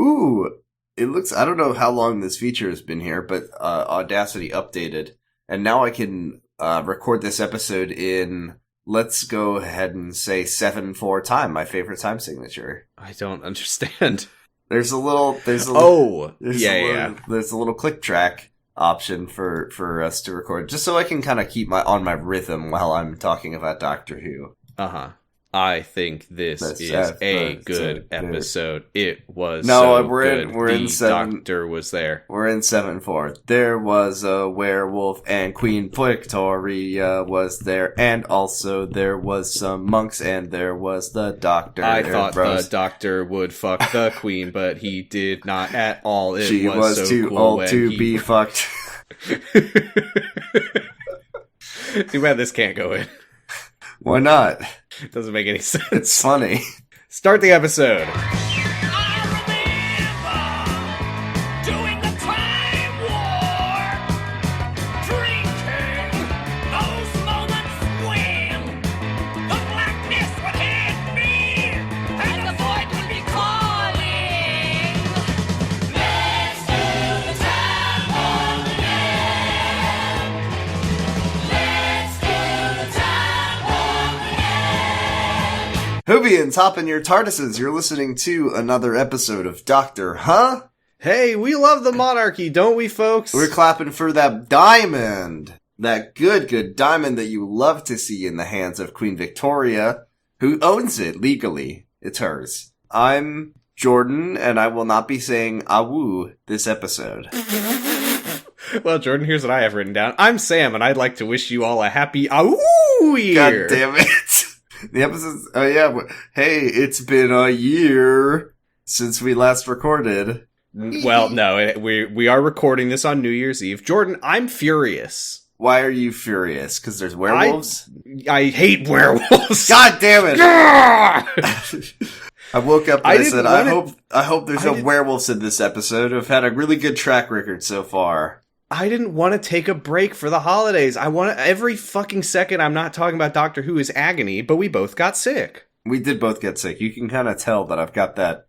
Ooh, it looks, I don't know how long this feature has been here, but Audacity updated. And now I can record this episode in, let's go ahead and say 7/4 time, my favorite time signature. I don't understand. There's a little click track option for us to record, just so I can kind of keep on my rhythm while I'm talking about Doctor Who. I think this is a good episode. It was we're in Doctor was there. We're in 7/4. There was a werewolf, and Queen Victoria was there, and also there was some monks, and there was the Doctor. I thought the Doctor would fuck the Queen, but he did not at all. She was so too cool old to be fucked. Too bad this can't go in. Why not? Doesn't make any sense. It's funny. Start the episode. Whovians, hop in your TARDISes. You're listening to another episode of Doctor Huh? Hey, we love the monarchy, don't we, folks? We're clapping for that diamond. That good diamond that you love to see in the hands of Queen Victoria, who owns it legally. It's hers. I'm Jordan, and I will not be saying awoo this episode. Well, Jordan, here's what I have written down. I'm Sam, and I'd like to wish you all a happy awoo year. God damn it. The episode's, hey, it's been a year since we last recorded. Well, no, we are recording this on New Year's Eve. Jordan, I'm furious. Why are you furious? Because there's werewolves? I hate werewolves. God damn it! I woke up and I said, I hope there's no werewolves in this episode. I've had a really good track record so far. I didn't want to take a break for the holidays. I want every fucking second. I'm not talking about Doctor Who is agony, but we both got sick. We did both get sick. You can kind of tell that I've got that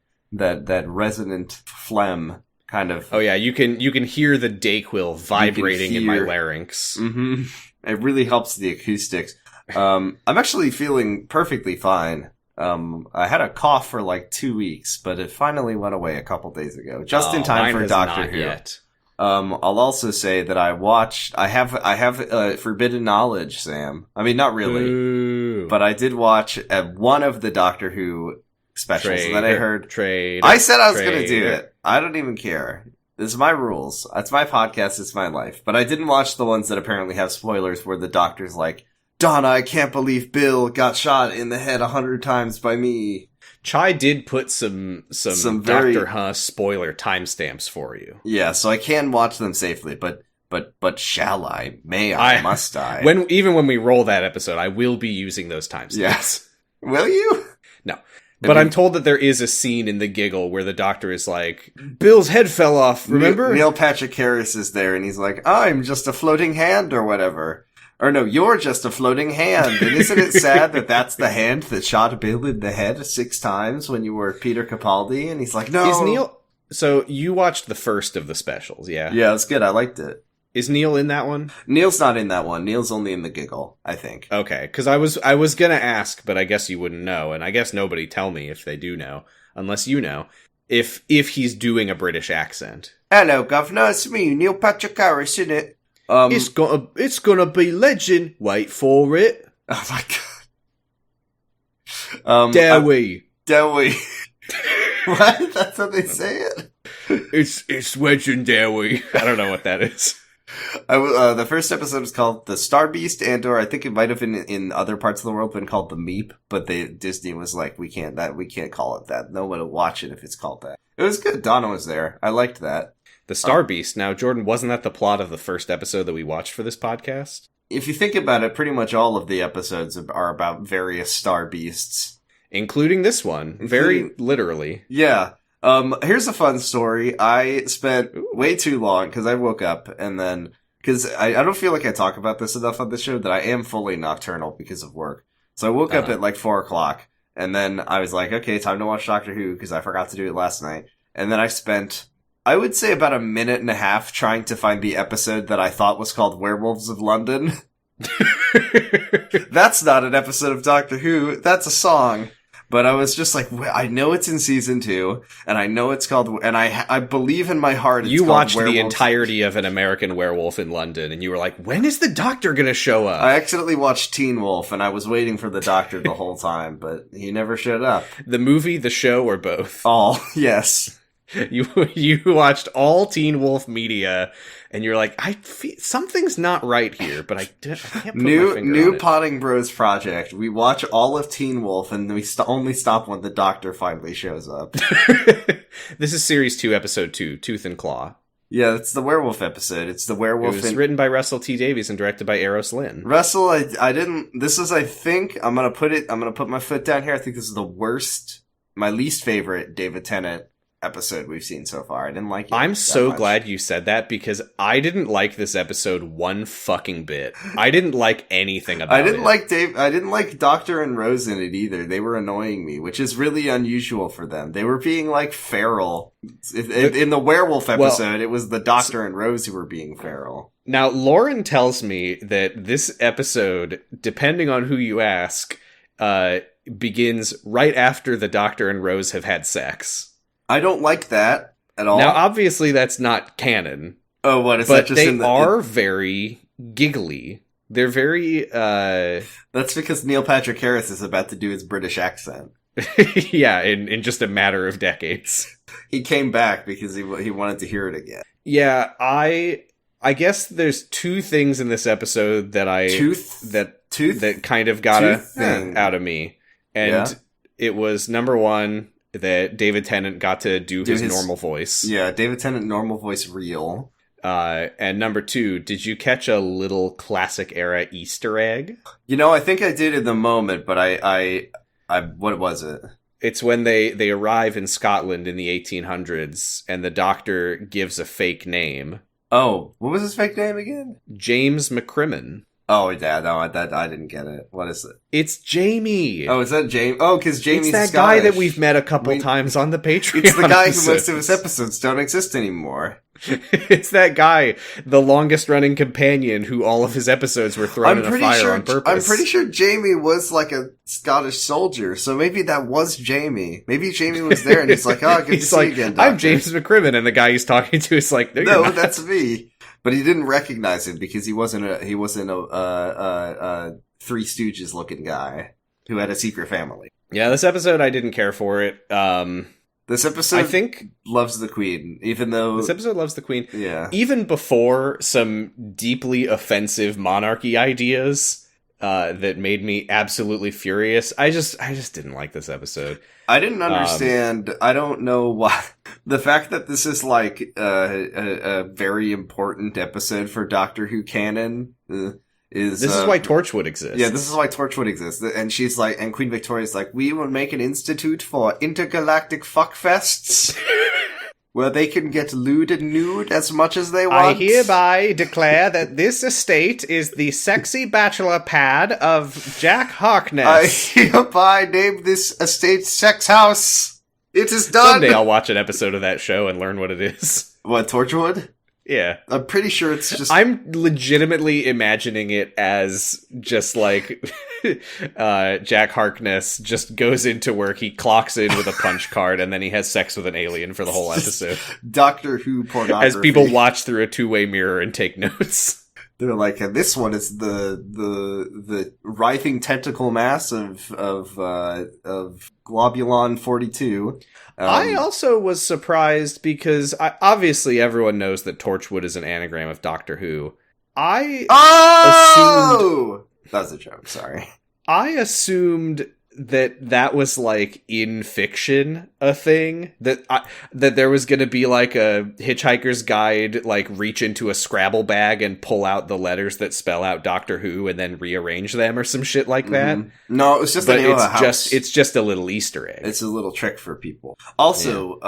resonant phlegm kind of. Oh yeah, you can hear the Dayquil vibrating in my larynx. Mm-hmm. It really helps the acoustics. I'm actually feeling perfectly fine. I had a cough for like 2 weeks, but it finally went away a couple days ago, just in time for Doctor Who. Yet. I'll also say that I have Forbidden Knowledge, Sam. I mean, not really. Ooh. But I did watch one of the Doctor Who specials, and then I heard... I said I was going to do it. I don't even care. This is my rules. It's my podcast, it's my life. But I didn't watch the ones that apparently have spoilers where the Doctor's like, Donna, I can't believe Bill got shot in the head 100 times by me. Chai did put some very Doctor Who spoiler timestamps for you. Yeah, so I can watch them safely, but shall I? May I? Must I? Even when we roll that episode, I will be using those timestamps. Yes. Will you? No. But I'm told that there is a scene in The Giggle where the Doctor is like, Bill's head fell off, remember? Neil Patrick Harris is there, and he's like, I'm just a floating hand or whatever. Or no, you're just a floating hand. And isn't it sad that that's the hand that shot Bill in the head 6 times when you were Peter Capaldi? And he's like, no. Is Neil... So you watched the first of the specials, yeah? Yeah, it's good. I liked it. Is Neil in that one? Neil's not in that one. Neil's only in The Giggle, I think. Okay, because I was gonna ask, but I guess you wouldn't know, and I guess nobody tell me if they do know, unless you know, if he's doing a British accent. Hello, Governor. It's me, Neil Patrick Harris, innit? It's gonna be legend. Wait for it. Oh my god. Dare we? What? That's how they say it? It's legendary. I don't know what that is. The first episode was called The Star Beast, or I think it might have been in other parts of the world been called The Meep, but Disney was like, we can't call it that. No one will watch it if it's called that. It was good. Donna was there. I liked that. The Star Beast. Now, Jordan, wasn't that the plot of the first episode that we watched for this podcast? If you think about it, pretty much all of the episodes are about various star beasts. Including this one. Very literally. Yeah. Here's a fun story. I spent way too long, because I woke up, and then... Because I don't feel like I talk about this enough on the show, that I am fully nocturnal because of work. So I woke up at like 4 o'clock, and then I was like, okay, time to watch Doctor Who, because I forgot to do it last night. and then I spent, I would say, about a minute and a half trying to find the episode that I thought was called Werewolves of London. That's not an episode of Doctor Who, that's a song. But I was just like, I know it's in season 2, and I know it's called, and I believe in my heart it's you called watched Werewolves. The entirety of An American Werewolf in London, and you were like, when is the Doctor gonna show up? I accidentally watched Teen Wolf, and I was waiting for the Doctor the whole time, but he never showed up. The movie, the show, or both? All, yes. You watched all Teen Wolf media, and you're like, I feel something's not right here, but I can't put my finger on it. Potting Bros project. We watch all of Teen Wolf, and we only stop when the Doctor finally shows up. This is Series 2, Episode 2, Tooth and Claw. Yeah, it's the werewolf episode. It's the werewolf. It was written by Russell T. Davies and directed by Eros Lynn. Russell, I didn't. This is, I think, I'm gonna put my foot down here. I think this is the worst, my least favorite David Tennant episode we've seen so far. I didn't like it. I'm so glad you said that, because I didn't like this episode one fucking bit. I didn't like anything about it. I didn't like Doctor and Rose in it either. They were annoying me, which is really unusual for them. They were being like feral. In the werewolf episode, it was the Doctor and Rose who were being feral. Now, Lauren tells me that this episode, depending on who you ask, begins right after the Doctor and Rose have had sex. I don't like that at all. Now, obviously, that's not canon. Oh, what is but that? Just they are very giggly. They're very. That's because Neil Patrick Harris is about to do his British accent. Yeah, in just a matter of decades. He came back because he wanted to hear it again. Yeah, I guess there's two things in this episode that that kind of got out of me, and it was number one, that David Tennant got to do his normal voice. Yeah, David Tennant normal voice real. And number two, did you catch a little classic era Easter egg? You know, I think I did in the moment, but I what was it? It's when they arrive in Scotland in the 1800s, and the Doctor gives a fake name. Oh, what was his fake name again? James McCrimmon. Oh, yeah, no, I didn't get it. What is it? It's Jamie. Oh, is that Jamie? Oh, because Jamie's It's that Scottish. guy that we've met a couple times on the Patreon. It's the guy who most of his episodes don't exist anymore. It's that guy, the longest running companion, who all of his episodes were thrown in a fire on purpose. I'm pretty sure Jamie was like a Scottish soldier, so maybe that was Jamie. Maybe Jamie was there and he's like, oh, good to see you again, Doctor. I'm James McCrimmon, and the guy he's talking to is like, no, that's me. But he didn't recognize him because he wasn't a Three Stooges looking guy who had a secret family. Yeah, this episode I didn't care for it. This episode, I think, loves the Queen, even though this episode loves the Queen. Yeah, even before some deeply offensive monarchy ideas that made me absolutely furious. I just didn't like this episode. I didn't understand. I don't know why. The fact that this is like a very important episode for Doctor Who canon is... This is why Torchwood exists. Yeah, this is why Torchwood exists. And she's like, and Queen Victoria's like, we will make an institute for intergalactic fuckfests where they can get lewd and nude as much as they want. I hereby declare that this estate is the sexy bachelor pad of Jack Harkness. I hereby name this estate Sex House. It is done. Someday I'll watch an episode of that show and learn what it is. What, Torchwood? Yeah. I'm pretty sure it's just... I'm legitimately imagining it as just like Jack Harkness just goes into work, he clocks in with a punch card, and then he has sex with an alien for the whole episode. Doctor Who pornography. As people watch through a two-way mirror and take notes. They're like, and this one is the writhing tentacle mass of Globulon 42. I also was surprised because obviously everyone knows that Torchwood is an anagram of Doctor Who. That was a joke, sorry. I assumed that was like in fiction a thing, that there was going to be like a Hitchhiker's Guide, like reach into a Scrabble bag and pull out the letters that spell out Doctor Who and then rearrange them or some shit like that. Mm-hmm. No, it was just the name of a house. It's just a little Easter egg. It's a little trick for people. Also,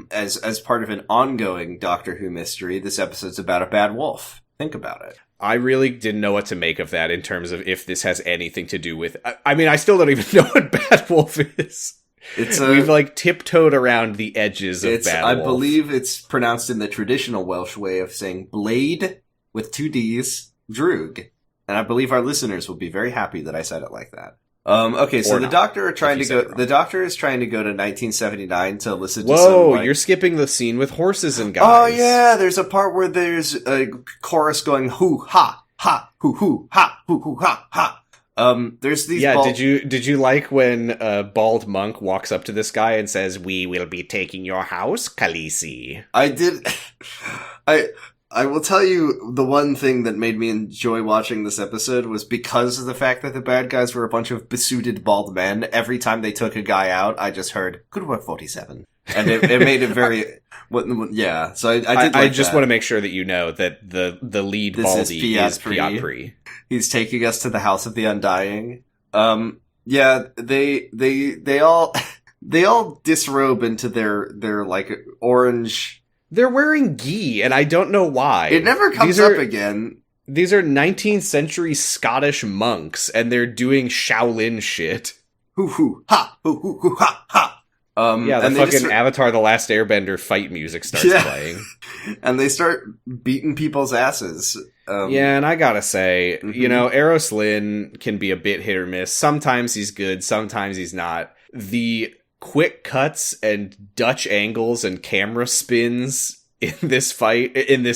as part of an ongoing Doctor Who mystery, this episode's about a bad wolf. Think about it. I really didn't know what to make of that in terms of if this has anything to do with... I mean, I still don't even know what Bad Wolf is. We've like tiptoed around the edges of Bad Wolf. I believe it's pronounced in the traditional Welsh way of saying blade with 2 D's, droog. And I believe our listeners will be very happy that I said it like that. Okay, so the doctor is trying to go to 1979 to listen to some, like... you're skipping the scene with horses and guys. Oh yeah, there's a part where there's a chorus going hoo ha ha hoo hoo ha hoo hoo ha ha. There's these did you like when a bald monk walks up to this guy and says, "We will be taking your house, Khaleesi"? I did. I will tell you the one thing that made me enjoy watching this episode was because of the fact that the bad guys were a bunch of besuited bald men. Every time they took a guy out, I just heard, "Good work, 47." And it made it very... Yeah, so I just want to make sure that you know that the lead baldy is Piat Pri. He's taking us to the House of the Undying. Yeah, they all disrobe into their like orange... They're wearing gi, and I don't know why. It never comes up again. These are 19th century Scottish monks, and they're doing Shaolin shit. Hoo hoo ha hoo hoo hoo ha ha. The fucking Avatar: The Last Airbender fight music starts playing. And they start beating people's asses. And I gotta say, Eros Lyn can be a bit hit or miss. Sometimes he's good, sometimes he's not. The quick cuts and Dutch angles and camera spins in this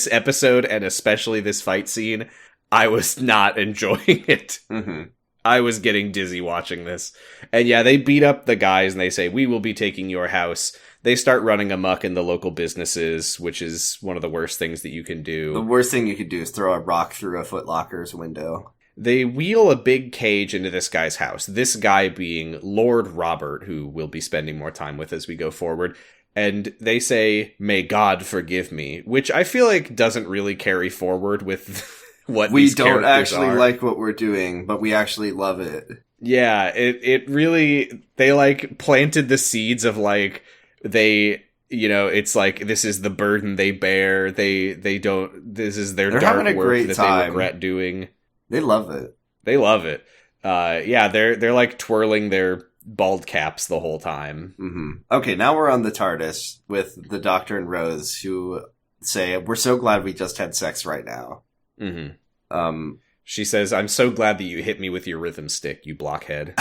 episode, and especially this fight scene, I was not enjoying it. Mm-hmm. I was getting dizzy watching this. And yeah, they beat up the guys and they say, "We will be taking your house." They start running amok in the local businesses, which is one of the worst things that you can do. The worst thing you could do is throw a rock through a Foot Locker's window. They wheel a big cage into this guy's house. This guy being Lord Robert, who we'll be spending more time with as we go forward. And they say, "May God forgive me," which I feel like doesn't really carry forward with what we these don't characters actually are. Like what we're doing, but we actually love it. Yeah, it really, they like planted the seeds of like, they, it's like, this is the burden they bear. They don't, this is their dark work that they regret doing. They love it. They love it. They're like twirling their bald caps the whole time. Mm-hmm. Okay, now we're on the TARDIS with the Doctor and Rose, who say, "We're so glad we just had sex right now." Mm-hmm. She says, "I'm so glad that you hit me with your rhythm stick, you blockhead."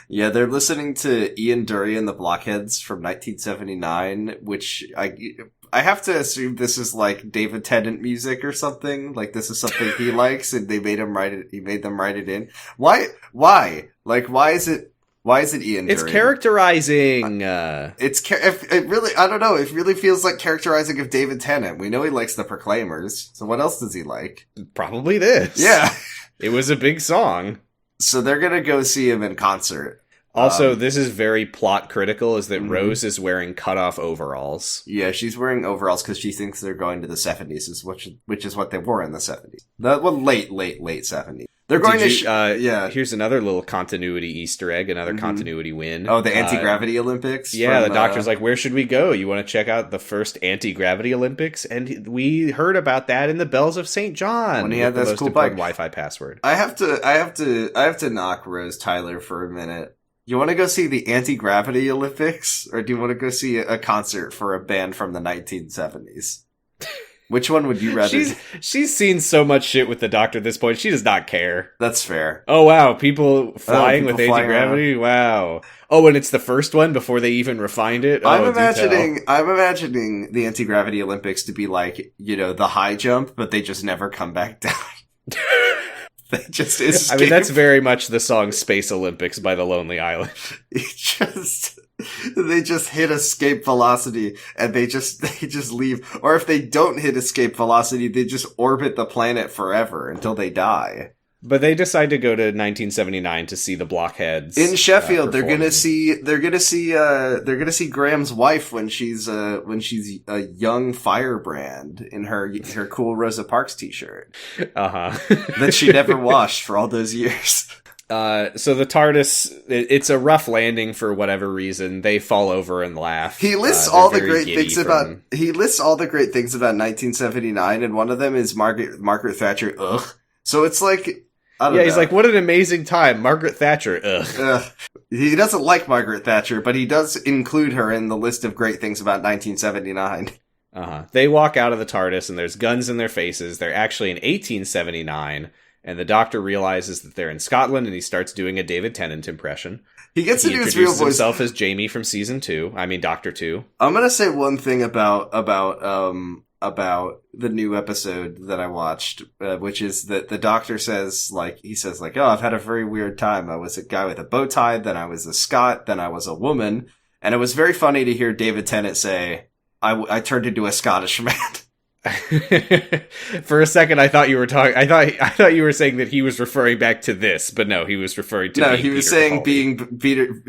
Yeah, they're listening to Ian Dury and the Blockheads from 1979, which I have to assume this is like David Tennant music or something. Like this is something he likes, and they made him write it. He made them write it in. Why? Like, why is it Ian Dury? It's characterizing. It really, I don't know. It really feels like characterizing of David Tennant. We know he likes the Proclaimers. So what else does he like? Probably this. Yeah. It was a big song. So they're gonna go see him in concert. Also, this is very plot critical, is that Rose is wearing cutoff overalls. Yeah, she's wearing overalls because she thinks they're going to the 70s, which is what they were in the 70s. Late 70s. They're going to... Here's another little continuity Easter egg, another continuity win. Oh, the Anti-Gravity Olympics? Yeah, the Doctor's like, "Where should we go? You want to check out the first Anti-Gravity Olympics?" And we heard about that in the Bells of St. John. When he had that cool bike. Wi-Fi password. I have to knock Rose Tyler for a minute. You want to go see the Anti-Gravity Olympics? Or do you want to go see a concert for a band from the 1970s? Which one would you rather? She's seen so much shit with the Doctor at this point. She does not care. That's fair. Oh wow, people flying with anti-gravity. Wow. Oh, and it's the first one before they even refined it. I'm imagining the anti-gravity Olympics to be like, the high jump, but they just never come back down. They just escape. I mean, that's very much the song "Space Olympics" by The Lonely Island. They just hit escape velocity and they just leave. Or if they don't hit escape velocity, they just orbit the planet forever until they die. But they decide to go to 1979 to see the Blockheads in Sheffield. They're gonna see Graham's wife when she's a young firebrand in her cool Rosa Parks t-shirt. That she never washed for all those years. So the TARDIS, it's a rough landing for whatever reason. They fall over and laugh. He lists all the great things about 1979, and one of them is Margaret Thatcher. Ugh. So it's like I don't know. He's like, what an amazing time. Margaret Thatcher. Ugh. He doesn't like Margaret Thatcher, but he does include her in the list of great things about 1979. They walk out of the TARDIS and there's guns in their faces. They're actually in 1879, and the Doctor realizes that they're in Scotland, and he starts doing a David Tennant impression. He gets to do his real voice. Himself as Jamie from season 2. I mean, Doctor 2. I'm gonna say one thing about the new episode that I watched, which is that the Doctor says, oh, I've had a very weird time. I was a guy with a bow tie, then I was a Scot, then I was a woman. And it was very funny to hear David Tennant say, I turned into a Scottish man. For a second, I thought you were talking. I thought you were saying that he was referring back to this, but no, he was referring to. No, he was saying Capaldi.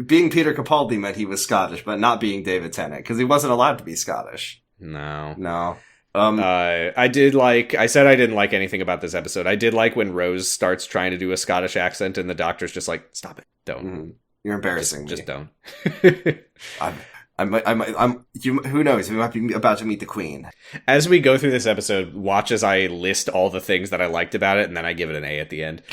being Peter Capaldi meant he was Scottish, but not being David Tennant, because he wasn't allowed to be Scottish. No. I did like. I said I didn't like anything about this episode. I did like when Rose starts trying to do a Scottish accent, and the Doctor's just like, "Stop it! Don't. Mm-hmm. You're embarrassing me. Just don't." Who knows? We might be about to meet the Queen. As we go through this episode, watch as I list all the things that I liked about it, and then I give it an A at the end.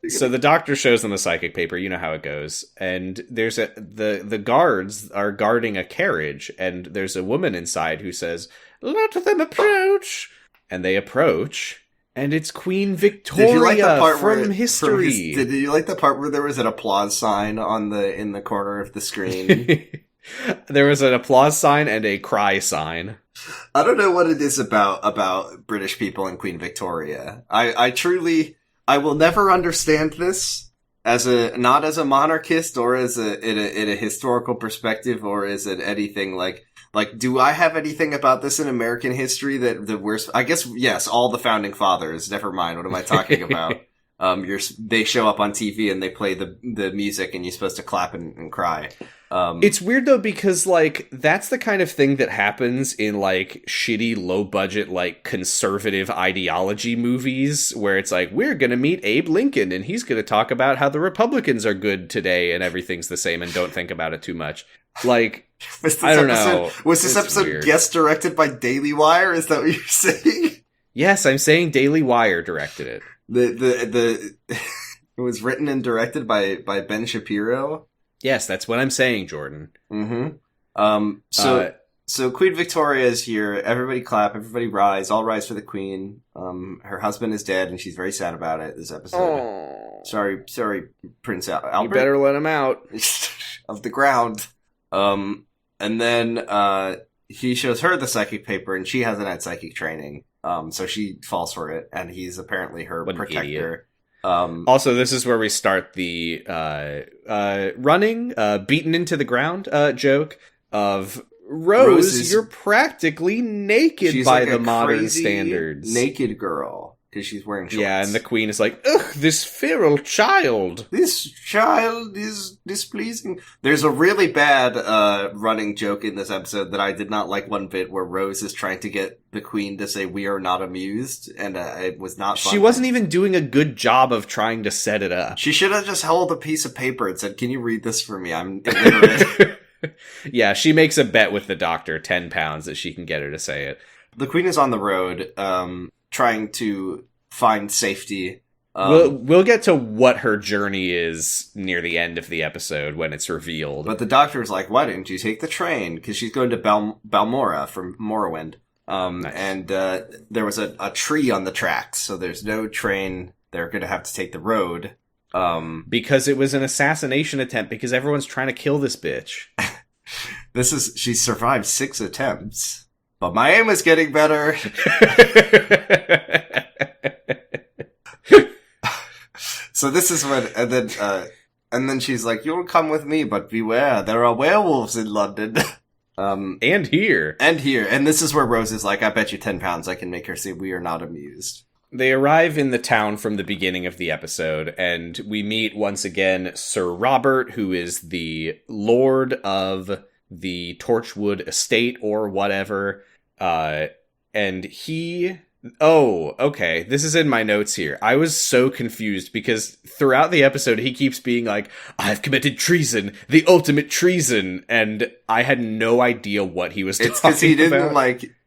So the Doctor shows them the psychic paper. You know how it goes. And there's the guards are guarding a carriage, and there's a woman inside who says, "Let them approach." And they approach, and it's Queen Victoria from history. Did you like the part where there was an applause sign in the corner of the screen? There was an applause sign and a cry sign. I don't know what it is about British people and Queen Victoria. I will never understand this not as a monarchist or as in a historical perspective, or is it anything like, do I have anything about this in American history that we're, I guess, yes, all the founding fathers, never mind, what am I talking about? They show up on TV and they play the music and you're supposed to clap and cry. It's weird though, because that's the kind of thing that happens in shitty low budget conservative ideology movies where it's we're gonna meet Abe Lincoln and he's gonna talk about how the Republicans are good today and everything's the same and don't think about it too much. I don't know. Was this episode weird. Guest directed by Daily Wire? Is that what you're saying? Yes, I'm saying Daily Wire directed it. It was written and directed by Ben Shapiro. Yes, that's what I'm saying, Jordan. Mm-hmm. So Queen Victoria is here. Everybody clap. Everybody rise. All rise for the Queen. Her husband is dead, and she's very sad about it this episode. Oh. Sorry, Prince Albert. You better let him out. Of the ground. And then he shows her the psychic paper, and she hasn't had psychic training. So she falls for it, and he's apparently her protector. Also, this is where we start the running, beaten into the ground joke of Rose, you're practically naked. She's by the modern standards. Naked girl, because she's wearing shorts. Yeah, and the Queen is like, ugh, this feral child. This child is displeasing. There's a really bad running joke in this episode that I did not like one bit, where Rose is trying to get the Queen to say, "We are not amused," and it was not fun. She wasn't even doing a good job of trying to set it up. She should have just held a piece of paper and said, "Can you read this for me? I'm illiterate." Yeah, she makes a bet with the Doctor, 10 pounds, that she can get her to say it. The Queen is on the road, trying to find safety. We'll get to what her journey is near the end of the episode when it's revealed. But the Doctor's like, why didn't you take the train? Because she's going to Balmora from Morrowind. Nice. And there was a tree on the tracks, so there's no train. They're going to have to take the road. Because it was an assassination attempt, because everyone's trying to kill this bitch. She survived 6 attempts. But my aim is getting better. So this is when, and then she's like, "You'll come with me, but beware, there are werewolves in London." And here. And this is where Rose is like, "I bet you 10 pounds I can make her say we are not amused." They arrive in the town from the beginning of the episode, and we meet once again Sir Robert, who is the lord of the Torchwood estate or whatever. And he... Oh, okay. This is in my notes here. I was so confused because throughout the episode, he keeps being like, "I've committed treason, the ultimate treason," and I had no idea what he was talking about. It's because he didn't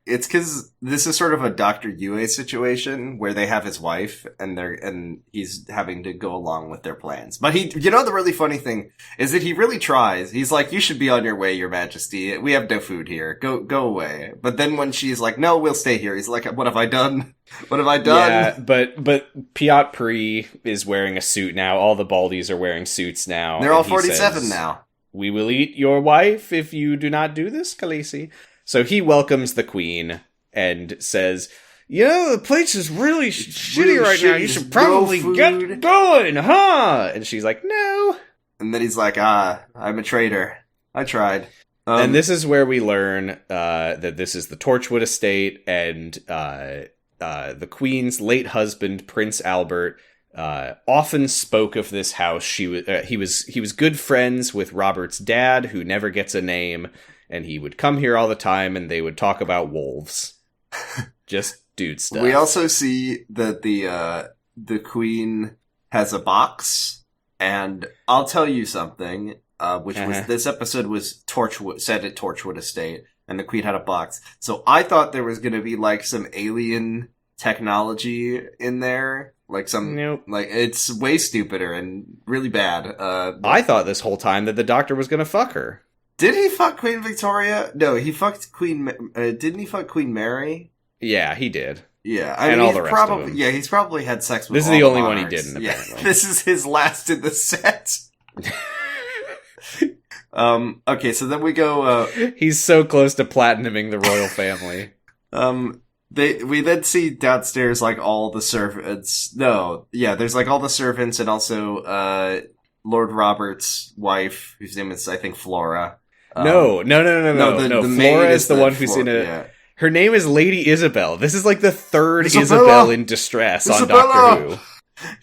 It's because this is sort of a Dr. Yue situation where they have his wife and he's having to go along with their plans. But the really funny thing is that he really tries. He's like, you should be on your way, Your Majesty. We have no food here. Go away. But then when she's like, no, we'll stay here. He's like, what have I done? What have I done? Yeah, but Piotr Pri is wearing a suit now. All the Baldies are wearing suits now. They're all 47 now. We will eat your wife if you do not do this, Khaleesi. So he welcomes the queen and says, the place is really shitty right now. You should probably get going, huh? And she's like, no. And then he's like, I'm a traitor. I tried. And this is where we learn that this is the Torchwood estate, and the queen's late husband, Prince Albert, often spoke of this house. He was good friends with Robert's dad, who never gets a name. And he would come here all the time, and they would talk about wolves. Just dude stuff. We also see that the queen has a box, and I'll tell you something, was this episode was set at Torchwood Estate, and the queen had a box. So I thought there was going to be like some alien technology in there. Like like it's way stupider and really bad. I thought this whole time that the doctor was going to fuck her. Did he fuck Queen Victoria? No, he fucked Queen... didn't he fuck Queen Mary? Yeah, he did. Yeah, and all the rest of them. Yeah, he's probably had sex with This is the only one he didn't, apparently. Yeah, this is his last in the set. Okay, so then we go... he's so close to platinuming the royal family. We then see downstairs, like, all the servants... No, yeah, there's, like, all the servants and also, Lord Robert's wife, whose name is, I think, Flora. No. Flora is the one who's in a... Yeah. Her name is Lady Isabel. This is like the third Isabel in distress on Doctor Who.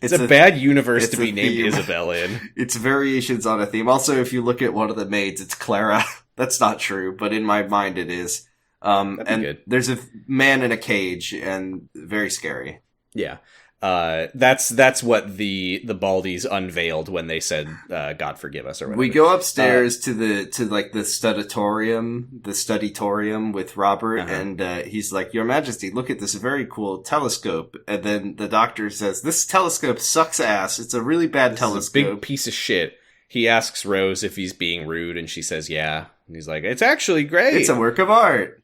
It's a bad universe to be named Isabel in. It's variations on a theme. Also, if you look at one of the maids, it's Clara. That's not true, but in my mind it is. And good. There's a man in a cage, and very scary. Yeah. That's what the Baldies unveiled when they said, God forgive us, or whatever. We go upstairs to the studitorium with Robert, and he's like, Your Majesty, look at this very cool telescope. And then the doctor says, this telescope sucks ass. It's a really bad telescope. It's a big piece of shit. He asks Rose if he's being rude, and she says, yeah. And he's like, it's actually great. It's a work of art.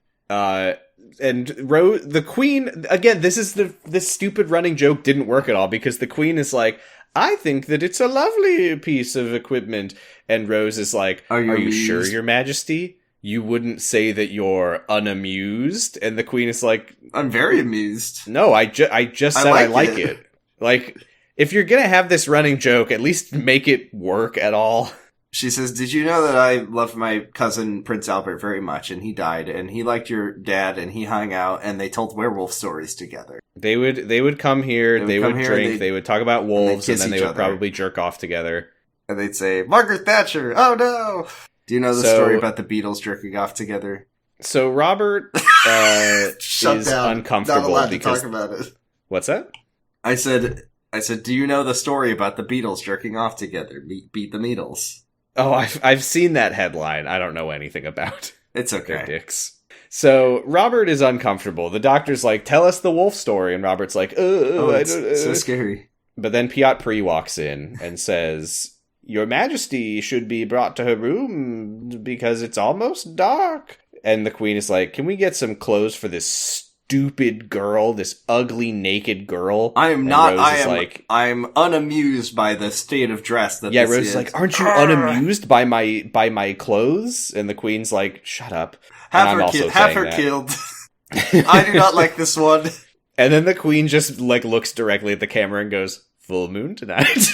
And Rose, the queen, again, this stupid running joke didn't work at all, because the queen is like, I think that it's a lovely piece of equipment. And Rose is like, Are you sure, Your Majesty? You wouldn't say that you're unamused? And the queen is like, I'm very amused. No, I just said I like it. Like, if you're gonna have this running joke, at least make it work at all. She says, did you know that I love my cousin Prince Albert very much, and he died, and he liked your dad, and he hung out, and they told werewolf stories together. They would come here, they would drink, they would talk about wolves, and then they would probably jerk off together. And they'd say, Margaret Thatcher, oh no! Do you know the story about the Beatles jerking off together? So Robert is uncomfortable. Not allowed to talk about it. What's that? I said, do you know the story about the Beatles jerking off together? Beat the Beatles. Oh, I've seen that headline. I don't know anything about. It's okay. They're dicks. So Robert is uncomfortable. The doctor's like, tell us the wolf story. And Robert's like, it's so scary. But then Piotr Pri walks in and says, Your Majesty should be brought to her room because it's almost dark. And the queen is like, can we get some clothes for this stupid girl, this ugly naked girl? I'm unamused by the state of dress that Rose is like, aren't you unamused by my clothes? And the queen's like, shut up. Have her killed. I do not like this one. And then the queen just like looks directly at the camera and goes, full moon tonight.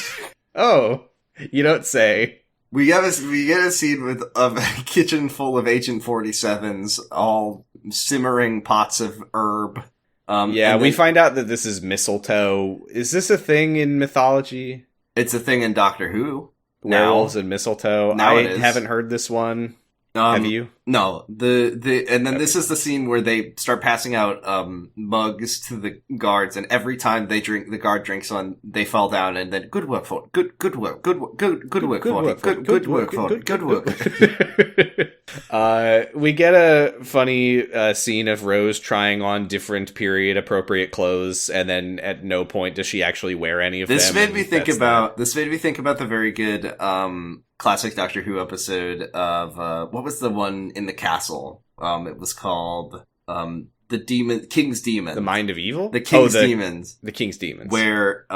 Oh, you don't say. We get a scene of a kitchen full of Agent 47s, all simmering pots of herb. We find out that this is mistletoe. Is this a thing in mythology? It's a thing in Doctor Who. Werewolves and mistletoe. Now I haven't heard this one. Have you? No. And then this is the scene where they start passing out mugs to the guards, and every time the guard drinks one, they fall down, and then good work, Ford. Good work, good work, good work, Ford. Good work, Ford. Good work. We get a funny scene of Rose trying on different period appropriate clothes, and then at no point does she actually wear any of them. This made me think about the very good classic Doctor Who episode of what was the one in the castle? It was called the King's Demons. The Mind of Evil? The King's Demons. The King's Demons. Where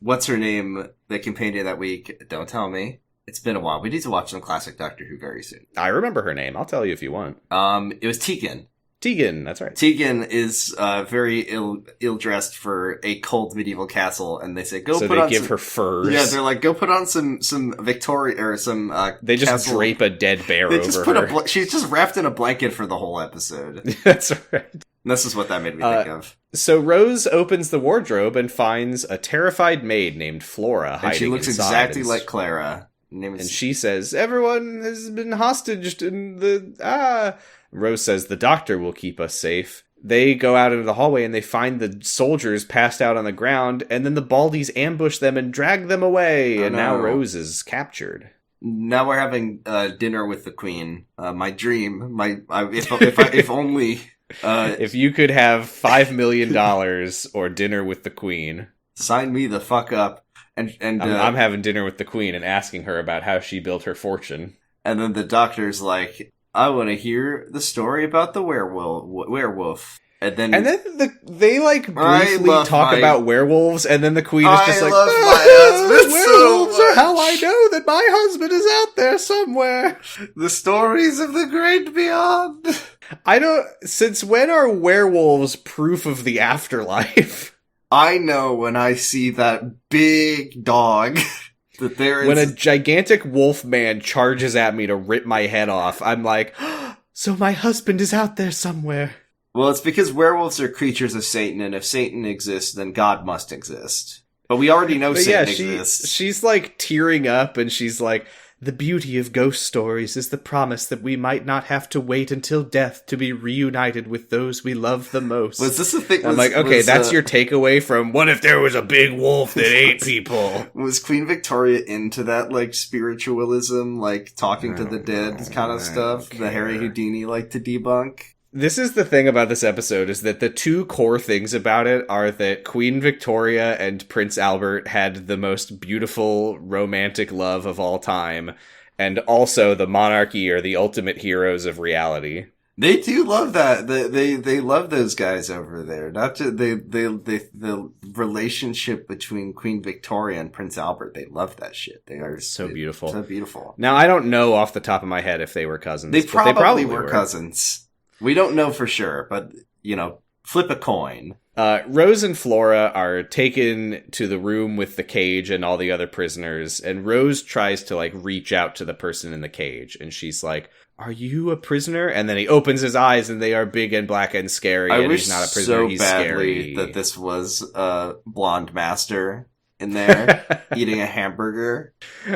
what's her name? The companion that week. Don't tell me. It's been a while. We need to watch some classic Doctor Who very soon. I remember her name. I'll tell you if you want. It was Tegan. Tegan, that's right. Tegan is very ill-dressed for a cold medieval castle, and they say, go so put on they give her furs. Yeah, they're like, go put on some Victoria, or some, they just castle. drape a dead bear over her. She's just wrapped in a blanket for the whole episode. That's right. And this is what that made me think of. So Rose opens the wardrobe and finds a terrified maid named Flora hiding inside. And she looks exactly like Clara. And she says, everyone has been hostaged in the... Rose says, the doctor will keep us safe. They go out into the hallway and they find the soldiers passed out on the ground, and then the Baldies ambush them and drag them away, and now Rose is captured. Now we're having dinner with the Queen. My dream, if only... if you could have $5 million or dinner with the Queen... Sign me the fuck up. And I'm having dinner with the Queen and asking her about how she built her fortune. And then the doctor's like... I want to hear the story about the werewolf. And then they like briefly talk about werewolves, and then the Queen is just like, love my husband werewolves so are how I know that my husband is out there somewhere. The stories of the great beyond. Since when are werewolves proof of the afterlife? I know when I see that big dog. That there is... When a gigantic wolf man charges at me to rip my head off, I'm like, so my husband is out there somewhere. Well, it's because werewolves are creatures of Satan, and if Satan exists, then God must exist. But we already know Satan exists. She's like tearing up, and she's like, the beauty of ghost stories is the promise that we might not have to wait until death to be reunited with those we love the most. Was this the thing? I'm like, okay, that's your takeaway from what if there was a big wolf that ate people? Was Queen Victoria into that, like, spiritualism, like, talking to the dead kind of stuff that Harry Houdini liked to debunk? This is the thing about this episode, is that the two core things about it are that Queen Victoria and Prince Albert had the most beautiful romantic love of all time, and also the monarchy are the ultimate heroes of reality. They do love that. They love those guys over there. Not just the relationship between Queen Victoria and Prince Albert. They love that shit. They are so beautiful. So beautiful. Now, I don't know off the top of my head if they were cousins. They probably were cousins. We don't know for sure, but, flip a coin. Rose and Flora are taken to the room with the cage and all the other prisoners, and Rose tries to, like, reach out to the person in the cage, and she's like, are you a prisoner? And then he opens his eyes, and they are big and black and scary, and he's not a prisoner, he's scary. That this was a blonde master in there, eating a hamburger.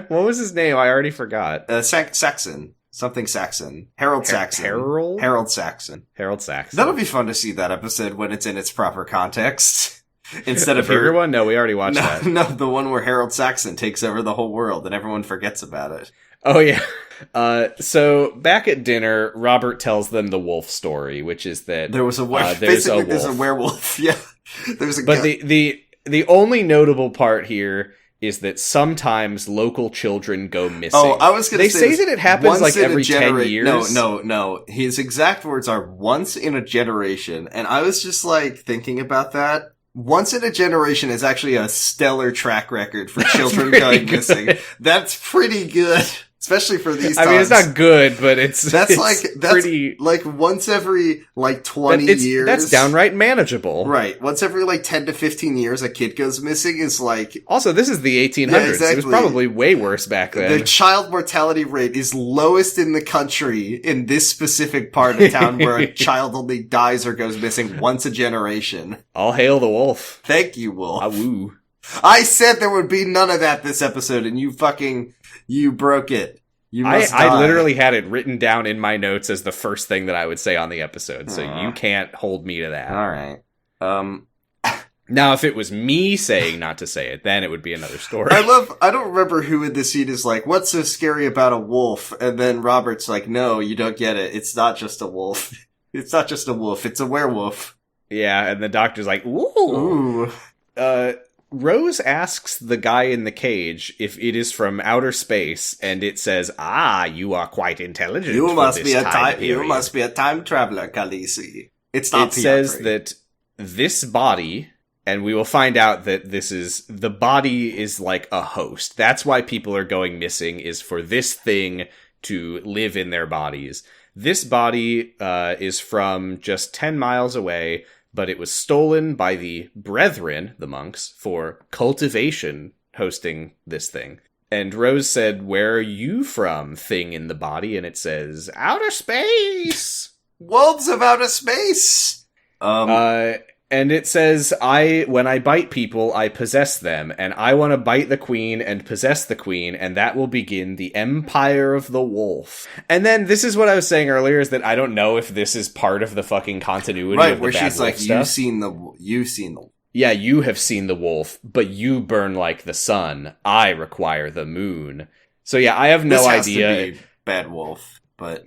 What was his name? I already forgot. Saxon. Something Saxon. Harold Saxon. Harold Saxon. Harold Saxon. That'll be fun to see that episode when it's in its proper context. Instead of the burger one? No, we already watched that. No, the one where Harold Saxon takes over the whole world and everyone forgets about it. Oh, yeah. So back at dinner, Robert tells them the wolf story, which is that there was a werewolf. Basically, there's a werewolf. Yeah. There's a But the only notable part here is that sometimes local children go missing. Oh, I was going to say that it happens like every 10 years. No. His exact words are once in a generation. And I was just like thinking about that. Once in a generation is actually a stellar track record for children going missing. That's pretty good. Especially for these times. I mean, it's not good, but that's pretty... like once every, 20 years. That's downright manageable. Right. Once every, 10 to 15 years a kid goes missing is like... Also, this is the 1800s. Yeah, exactly. It was probably way worse back then. The child mortality rate is lowest in the country in this specific part of town where a child only dies or goes missing once a generation. All hail the wolf. Thank you, wolf. Awoo. I said there would be none of that this episode, and you broke it. I literally had it written down in my notes as the first thing that I would say on the episode, so you can't hold me to that. All right. Now, if it was me saying not to say it, then it would be another story. I don't remember who in the scene is like, what's so scary about a wolf? And then Robert's like, no, you don't get it. It's not just a wolf. It's not just a wolf. It's a werewolf. Yeah, and the doctor's like, ooh. Rose asks the guy in the cage if it is from outer space, and it says, you are quite intelligent. You must be a time traveler, Khaleesi. It's not. It says that this body, and we will find out that the body is like a host. That's why people are going missing, is for this thing to live in their bodies. This body is from just 10 miles away, but it was stolen by the Brethren, the monks, for cultivation, hosting this thing. And Rose said, where are you from, thing in the body? And it says, outer space! Wolves of outer space! And it says, when I bite people, I possess them, and I want to bite the queen and possess the queen, and that will begin the Empire of the Wolf. And then, this is what I was saying earlier, is that I don't know if this is part of the fucking continuity of the where Bad she's Wolf like, stuff. you've seen the Yeah, you have seen the wolf, but you burn like the sun. I require the moon. So yeah, I have no idea. This has to be Bad Wolf, but...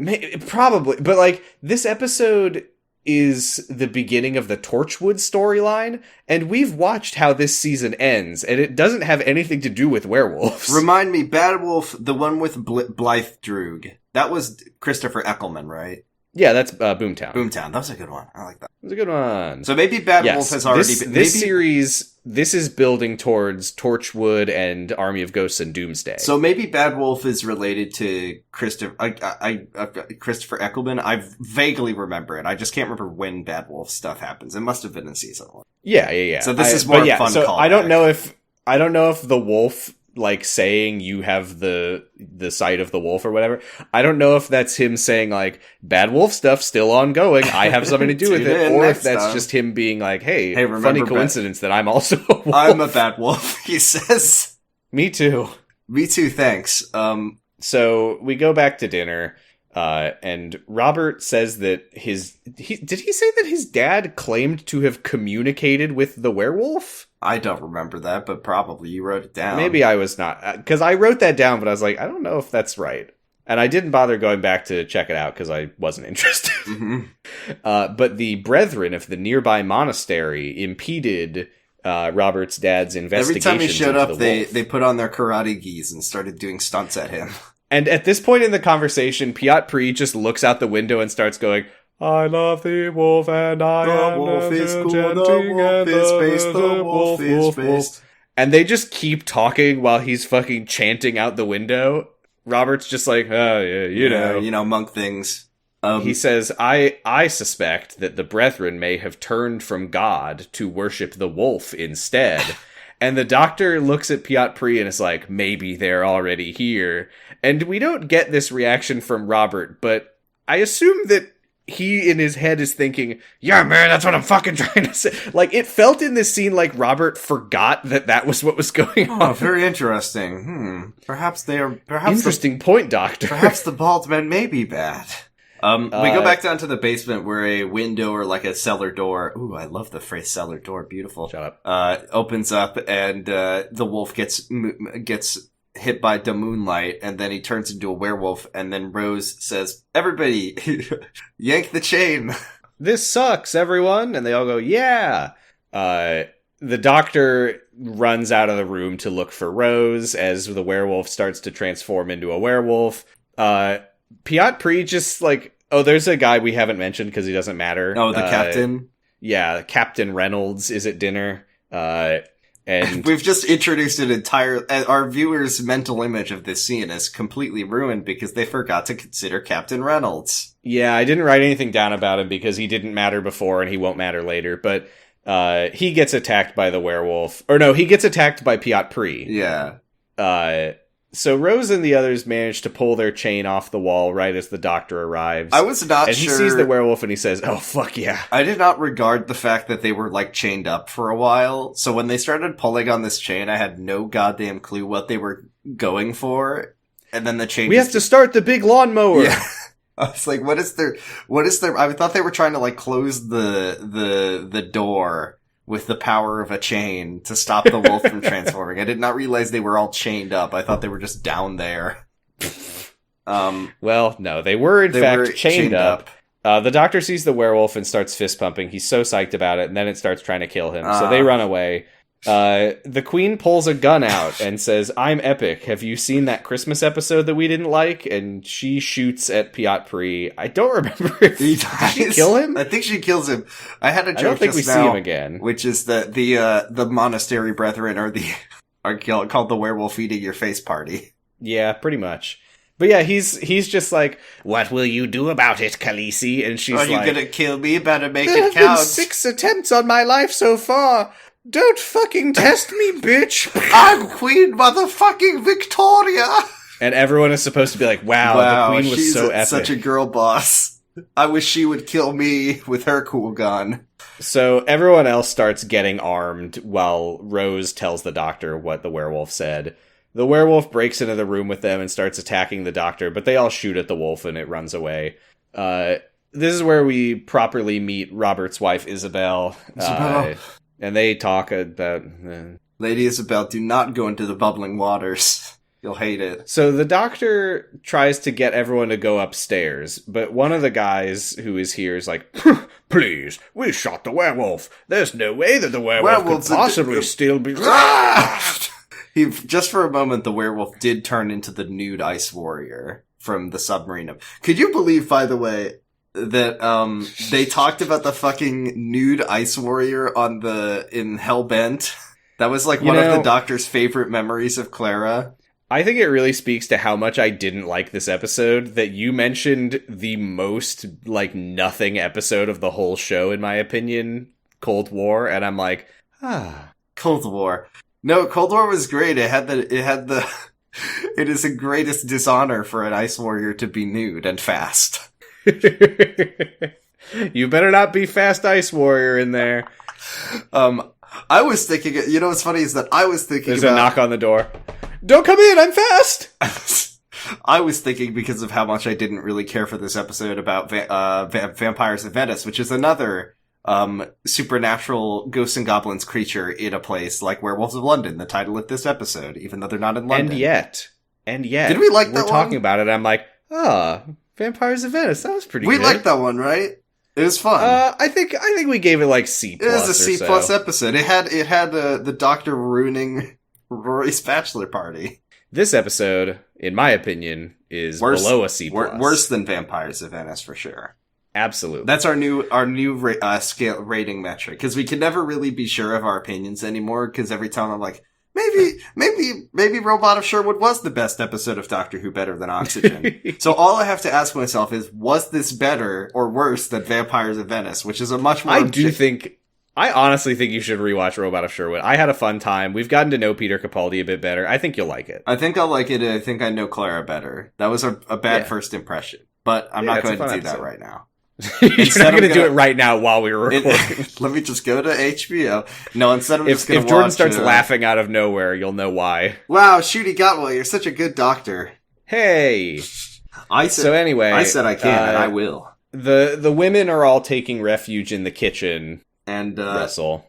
Probably, but like, this episode is the beginning of the Torchwood storyline, and we've watched how this season ends, and it doesn't have anything to do with werewolves. Remind me, Bad Wolf, the one with Blythe Droog, that was Christopher Eccleston, right? Yeah, that's Boomtown. Boomtown, that was a good one. I like that. It was a good one. So maybe Bad Wolf has already been... This series, this is building towards Torchwood and Army of Ghosts and Doomsday. So maybe Bad Wolf is related to Christopher Eccleston. I vaguely remember it. I just can't remember when Bad Wolf stuff happens. It must have been in season 1. Yeah. So this is more fun so callback. I don't know if the wolf, like, saying you have the sight of the wolf or whatever, I don't know if that's him saying, like, Bad Wolf stuff still ongoing, I have something to do with it, or if that's just him being like, hey funny coincidence that I'm also a wolf. I'm a Bad Wolf, he says. Me too, thanks. So we go back to dinner, and Robert says that did he say that his dad claimed to have communicated with the werewolf? I don't remember that, but probably you wrote it down. Maybe I was not, because I wrote that down, but I was like, I don't know if that's right. And I didn't bother going back to check it out because I wasn't interested. Mm-hmm. But the Brethren of the nearby monastery impeded Robert's dad's investigation. Every time he showed up, they put on their karate gis and started doing stunts at him. And at this point in the conversation, Piotr Pri just looks out the window and starts going, I love the wolf and I am the wolf is cool, the wolf is based, the wolf is based. And they just keep talking while he's fucking chanting out the window. Robert's just like, oh yeah, you know, monk things. He says, I suspect that the Brethren may have turned from God to worship the wolf instead. And the doctor looks at Piotr Pri and is like, maybe they're already here. And we don't get this reaction from Robert, but I assume that he in his head is thinking, yeah, man, that's what I'm fucking trying to say. Like, it felt in this scene like Robert forgot that was what was going on. Oh, very interesting. Perhaps interesting point, Doctor. Perhaps the bald men may be bad. We go back down to the basement where a window or like a cellar door. Ooh, I love the phrase cellar door. Beautiful. Shut up. Opens up and the wolf gets hit by the moonlight, and then he turns into a werewolf, and then Rose says, everybody, yank the chain. This sucks, everyone. And they all go, yeah. The doctor runs out of the room to look for Rose as the werewolf starts to transform into a werewolf. Piotr Pri just like, oh, there's a guy we haven't mentioned because he doesn't matter. Oh, the captain? Yeah, Captain Reynolds is at dinner. And we've just introduced our viewers' mental image of this scene is completely ruined because they forgot to consider Captain Reynolds. Yeah, I didn't write anything down about him because he didn't matter before and he won't matter later, but he gets attacked by the werewolf. Or no, he gets attacked by Piotr Pri. Yeah. So Rose and the others manage to pull their chain off the wall right as the doctor arrives. I was not and sure. And he sees the werewolf and he says, oh, fuck yeah. I did not regard the fact that they were, like, chained up for a while. So when they started pulling on this chain, I had no goddamn clue what they were going for. And then the change. We have to start the big lawnmower. Yeah. I was like, what is their, I thought they were trying to like close the door with the power of a chain to stop the wolf from transforming. I did not realize they were all chained up. I thought they were just down there. Well, no, they were in fact chained up. The doctor sees the werewolf and starts fist pumping. He's so psyched about it, and then it starts trying to kill him. So they run away. The queen pulls a gun out and says, "I'm epic. Have you seen that Christmas episode that we didn't like?" And she shoots at Piotr. I don't remember if did she kill him? I think she kills him. I had a joke. I don't think we see him again. Which is that the monastery brethren are called the werewolf eating your face party. Yeah, pretty much. But yeah, he's just like, "What will you do about it, Khaleesi?" And she's like, "Are you gonna kill me? Better make it count." There have been 6 attempts on my life so far. Don't fucking test me, bitch. I'm Queen motherfucking Victoria. And everyone is supposed to be like, wow, the queen was so epic. Such a girl boss. I wish she would kill me with her cool gun. So everyone else starts getting armed while Rose tells the doctor what the werewolf said. The werewolf breaks into the room with them and starts attacking the doctor, but they all shoot at the wolf and it runs away. This is where we properly meet Robert's wife, Isabel. And they talk about... Lady Isabel, do not go into the bubbling waters. You'll hate it. So the doctor tries to get everyone to go upstairs, but one of the guys who is here is like, "Please, we shot the werewolf. There's no way that the werewolf could possibly still be..." Just for a moment, the werewolf did turn into the nude ice warrior from the submarine. Could you believe, by the way, that they talked about the fucking nude ice warrior in Hellbent? That was like one of the doctor's favorite memories of Clara. I think it really speaks to how much I didn't like this episode that you mentioned the most like nothing episode of the whole show, in my opinion, Cold War, and I'm like, Cold War. No, Cold War was great. It is the greatest dishonor for an ice warrior to be nude and fast. You better not be fast ice warrior in there. I was thinking, what's funny is that I was thinking There's a knock on the door. Don't come in, I'm fast! I was thinking because of how much I didn't really care for this episode about Vampires of Venice, which is another supernatural ghosts and goblins creature in a place like Werewolves of London, the title of this episode, even though they're not in London. And yet, did we like that we're one? Talking about it, I'm like, Vampires of Venice, that was pretty good. We liked that one, right? It was fun. I think we gave it like C+. It was a C+ episode. It had the doctor ruining Rory's bachelor party. This episode, in my opinion, is below a C+. Worse than Vampires of Venice for sure. Absolutely. That's our new scale rating metric, because we can never really be sure of our opinions anymore, because every time I'm like, maybe Robot of Sherwood was the best episode of Doctor Who, better than Oxygen. So all I have to ask myself is, was this better or worse than Vampires of Venice, which is a much more... I honestly think you should rewatch Robot of Sherwood. I had a fun time. We've gotten to know Peter Capaldi a bit better. I think you'll like it. I think I'll like it. I think I know Clara better. That was a bad first impression, but I'm not going to do that right now. You're not going to do it right now while we were recording. Let me just go to HBO. No, instead I'm just going to watch... If Jordan starts laughing out of nowhere, you'll know why. Wow, Shooty Gotwell, you're such a good doctor. Hey! I said I can, and I will. The women are all taking refuge in the kitchen. And Russell.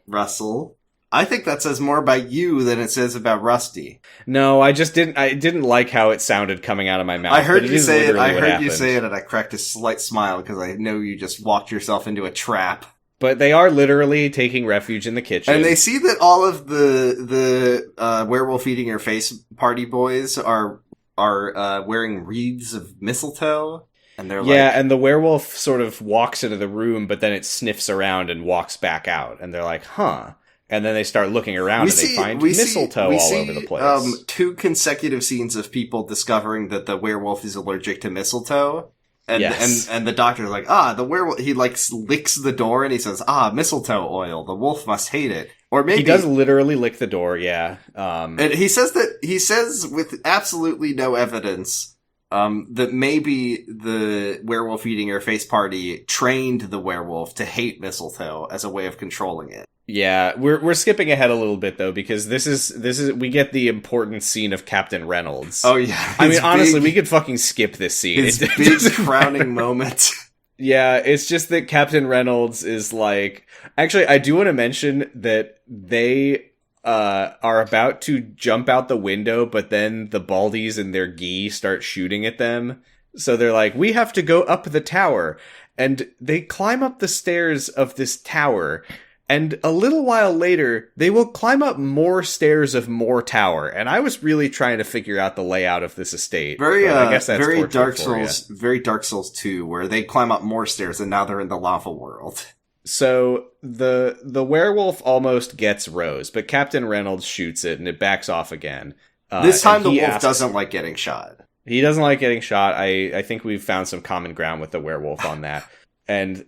I think that says more about you than it says about Rusty. No, I didn't like how it sounded coming out of my mouth. I heard you say it, and I cracked a slight smile because I know you just walked yourself into a trap. But they are literally taking refuge in the kitchen. And they see that all of the werewolf eating your face party boys are wearing wreaths of mistletoe. And they're and the werewolf sort of walks into the room, but then it sniffs around and walks back out. And they're like, huh. And then they start looking around they find mistletoe all over the place. 2 consecutive scenes of people discovering that the werewolf is allergic to mistletoe. And the doctor's like, the werewolf, he licks the door and he says, mistletoe oil, the wolf must hate it. Or maybe he does literally lick the door, yeah. And he says with absolutely no evidence, that maybe the werewolf eating her face party trained the werewolf to hate mistletoe as a way of controlling it. Yeah, we're skipping ahead a little bit though, because this is we get the important scene of Captain Reynolds. Oh yeah, I mean, honestly, we could fucking skip this scene. His big crowning moment. Yeah, it's just that Captain Reynolds is like. Actually, I do want to mention that they are about to jump out the window, but then the Baldies and their gi start shooting at them. So they're like, "We have to go up the tower," and they climb up the stairs of this tower. And a little while later, they will climb up more stairs of more tower. And I was really trying to figure out the layout of this estate. I guess that's very Dark Souls, very Dark Souls 2, where they climb up more stairs and now they're in the lava world. So the werewolf almost gets Rose, but Captain Reynolds shoots it and it backs off again. This time the wolf doesn't like getting shot. He doesn't like getting shot. I think we've found some common ground with the werewolf on that. And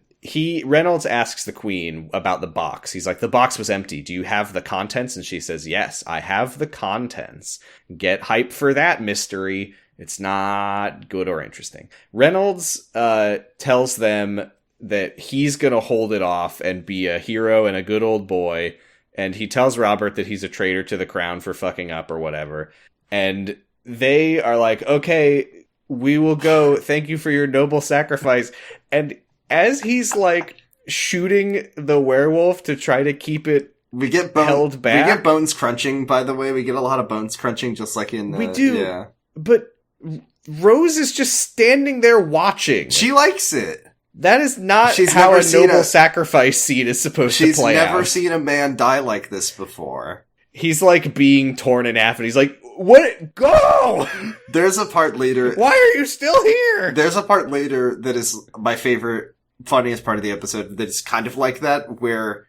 Reynolds asks the queen about the box. He's like, the box was empty. Do you have the contents? And she says, yes, I have the contents. Get hype for that mystery. It's not good or interesting. Reynolds tells them that he's going to hold it off and be a hero and a good old boy. And he tells Robert that he's a traitor to the crown for fucking up or whatever. And they are like, okay, we will go. Thank you for your noble sacrifice. And as he's like shooting the werewolf to try to keep it held back. We get bones crunching, by the way. We get a lot of bones crunching, just like in we do. Yeah. But Rose is just standing there watching. She likes it. That is not how a noble sacrifice scene is supposed to play out. She's never seen a man die like this before. He's like being torn in half, and he's like, "What? Go!" There's a part later. Why are you still here? There's a part later that is my favorite, funniest part of the episode that's kind of like that, where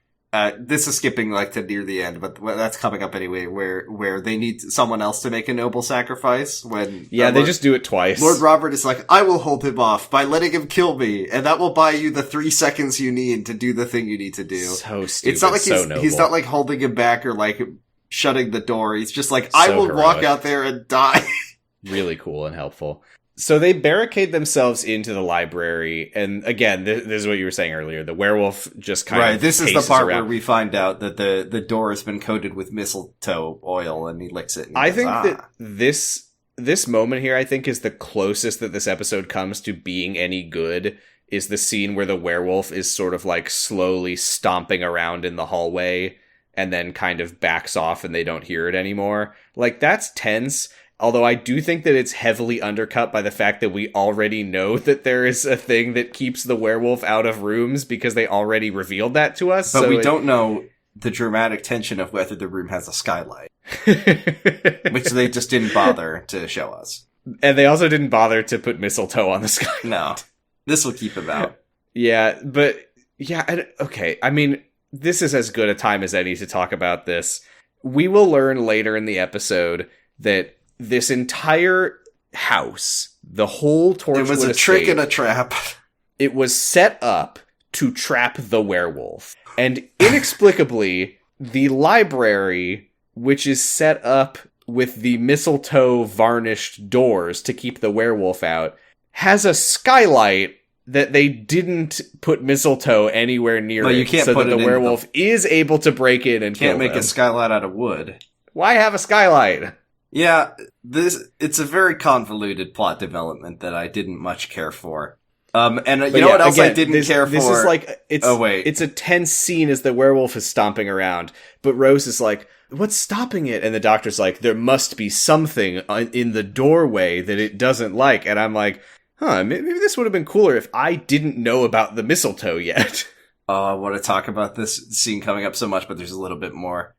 this is skipping like to near the end, but that's coming up anyway, where they need someone else to make a noble sacrifice. When they just do it twice. Lord Robert is like, I will hold him off by letting him kill me, and that will buy you the 3 seconds you need to do the thing you need to do. So stupid. It's not like noble. He's not like holding him back or like shutting the door. He's just like, I will walk out there and die. Really cool and helpful. So they barricade themselves into the library, and again, this is what you were saying earlier. The werewolf just kind of this is the part where we find out that the door has been coated with mistletoe oil, and he licks it. And I think that this moment here, I think, is the closest that this episode comes to being any good. Is the scene where the werewolf is sort of like slowly stomping around in the hallway, and then kind of backs off, and they don't hear it anymore. Like, that's tense. Although I do think that it's heavily undercut by the fact that we already know that there is a thing that keeps the werewolf out of rooms because they already revealed that to us. But we don't know the dramatic tension of whether the room has a skylight. Which they just didn't bother to show us. And they also didn't bother to put mistletoe on the skylight. No. This will keep him out. Yeah, but... Yeah, okay. I mean, this is as good a time as any to talk about this. We will learn later in the episode that this entire house, the whole Torchwood estate... It was a trick and a trap. It was set up to trap the werewolf. And inexplicably, the library, which is set up with the mistletoe varnished doors to keep the werewolf out, has a skylight that they didn't put mistletoe anywhere near you can't so put that the werewolf is able to break in and kill them. Can't make a skylight out of wood. Why have a skylight? Yeah, it's a very convoluted plot development that I didn't much care for. And you know what else I didn't care for? This is like, it's a tense scene as the werewolf is stomping around, but Rose is like, what's stopping it? And the doctor's like, there must be something in the doorway that it doesn't like. And I'm like, maybe this would have been cooler if I didn't know about the mistletoe yet. I want to talk about this scene coming up so much, but there's a little bit more.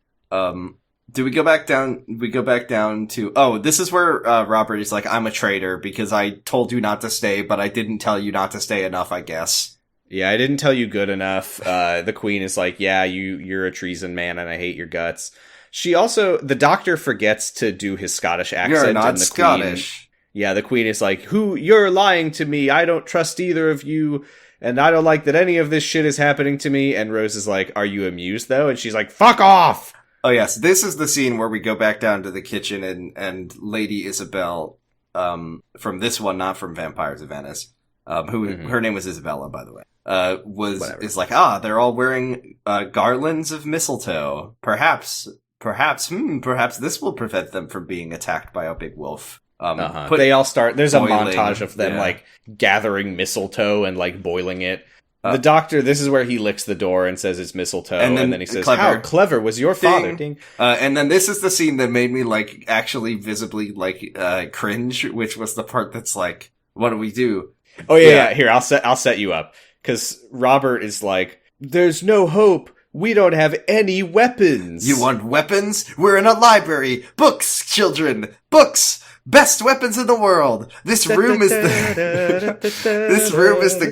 Do we go back down? We go back down to... Oh, this is where Robert is like, I'm a traitor because I told you not to stay, but I didn't tell you not to stay enough, I guess. Yeah, I didn't tell you good enough. The queen is like, yeah, you're a treason man and I hate your guts. She also... The doctor forgets to do his Scottish accent. You're not and the Scottish. Yeah, the queen is like, you're lying to me. I don't trust either of you. And I don't like that any of this shit is happening to me. And Rose is like, are you amused though? And she's like, fuck off! Oh yes, this is the scene where we go back down to the kitchen and Lady Isabel, from this one, not from Vampires of Venice, her name was Isabella, by the way. is like, they're all wearing garlands of mistletoe. Perhaps this will prevent them from being attacked by a big wolf. They all start. There's boiling, a montage of them like gathering mistletoe and like boiling it. The doctor, this is where he licks the door and says it's mistletoe, and then he says, "How clever was your father?" Ding. And then this is the scene that made me like actually visibly like cringe, which was the part that's like, "What do we do?" Oh yeah. Here, I'll set you up, because Robert is like, "There's no hope. We don't have any weapons." You want weapons? We're in a library. Books, children, books. Best weapons in the world. This room is the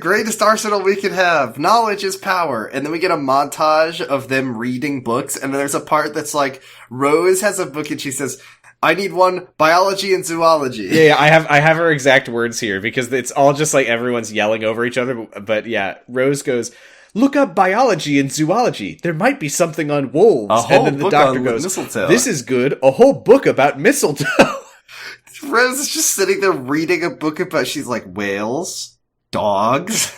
greatest arsenal we can have. Knowledge is power. And then we get a montage of them reading books. And then there's a part that's like, Rose has a book and she says, "I need one, biology and zoology." Yeah, I have her exact words here, because it's all just like everyone's yelling over each other. But yeah, Rose goes, "Look up biology and zoology. There might be something on wolves." And then the doctor goes, mistletoe. "This is good. A whole book about mistletoe." Rose is just sitting there reading a book about, she's like, whales, dogs.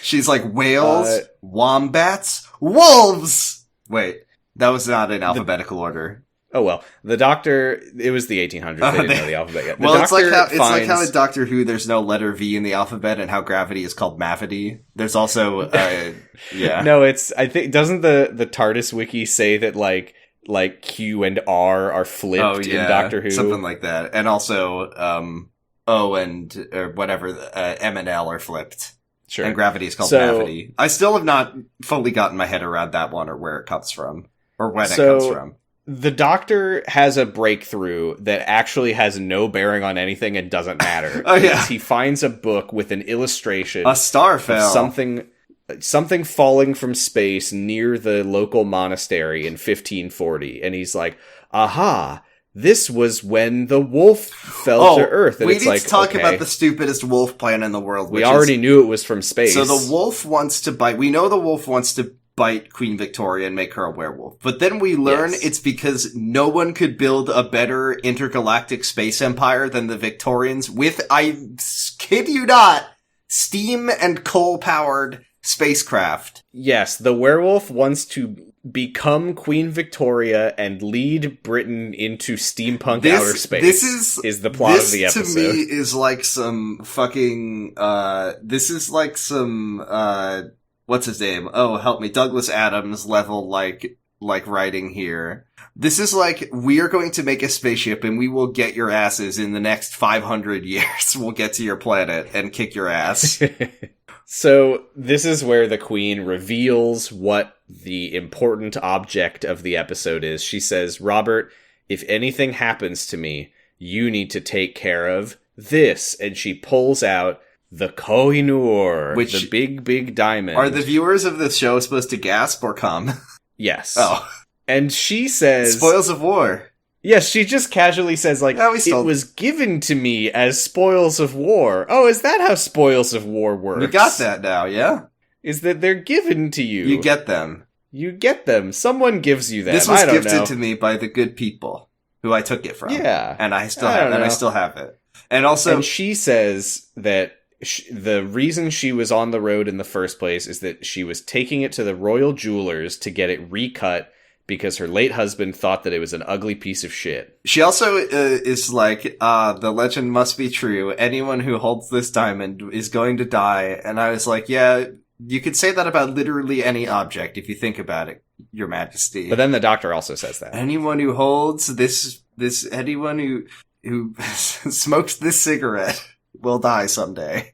She's like, whales, wombats, wolves. Wait, that was not in alphabetical order. Oh well, the doctor, it was the 1800s, they didn't know the alphabet yet. It's like how in Doctor Who there's no letter V in the alphabet and how gravity is called mavity. There's also, No, I think, doesn't the TARDIS wiki say that like Q and R are flipped in Doctor Who? Something like that. And also, O and, or whatever, M and L are flipped. Sure. And gravity is called mavity. I still have not fully gotten my head around that one, or where it comes from. Or when it comes from. The Doctor has a breakthrough that actually has no bearing on anything and doesn't matter. He finds a book with an illustration. A star fell. Something falling from space near the local monastery in 1540. And he's like, aha, this was when the wolf fell to Earth. And we need to talk about the stupidest wolf plan in the world. We already knew it was from space. So the wolf wants to bite. We know the wolf wants to bite Queen Victoria and make her a werewolf. But then we learn it's because no one could build a better intergalactic space empire than the Victorians with, I kid you not, steam and coal-powered spacecraft. Yes, the werewolf wants to become Queen Victoria and lead Britain into steampunk outer space. This is the plot of the episode. This to me is like some fucking, this is like some, what's his name? Oh, help me. Douglas Adams level, like writing here. This is like, we are going to make a spaceship and we will get your asses in the next 500 years. We'll get to your planet and kick your ass. So this is where the Queen reveals what the important object of the episode is. She says, Robert, if anything happens to me, you need to take care of this. And she pulls out the Koh-i-Noor, the big diamond. Are the viewers of this show supposed to gasp or come? Yes. Oh. And she says... Spoils of war. Yes, she just casually says, like, it was given to me as spoils of war. Oh, is that how spoils of war works? You got that now, yeah? Is that they're given to you. You get them. You get them. Someone gives you them. This was gifted to me by the good people who I took it from. Yeah. And I still have it. And also... And she says that the reason she was on the road in the first place is that she was taking it to the royal jewelers to get it recut because her late husband thought that it was an ugly piece of shit. She also is like, the legend must be true. Anyone who holds this diamond is going to die. And I was like, yeah, you could say that about literally any object if you think about it, Your Majesty. But then the doctor also says that. Anyone who holds anyone who smokes this cigarette will die someday.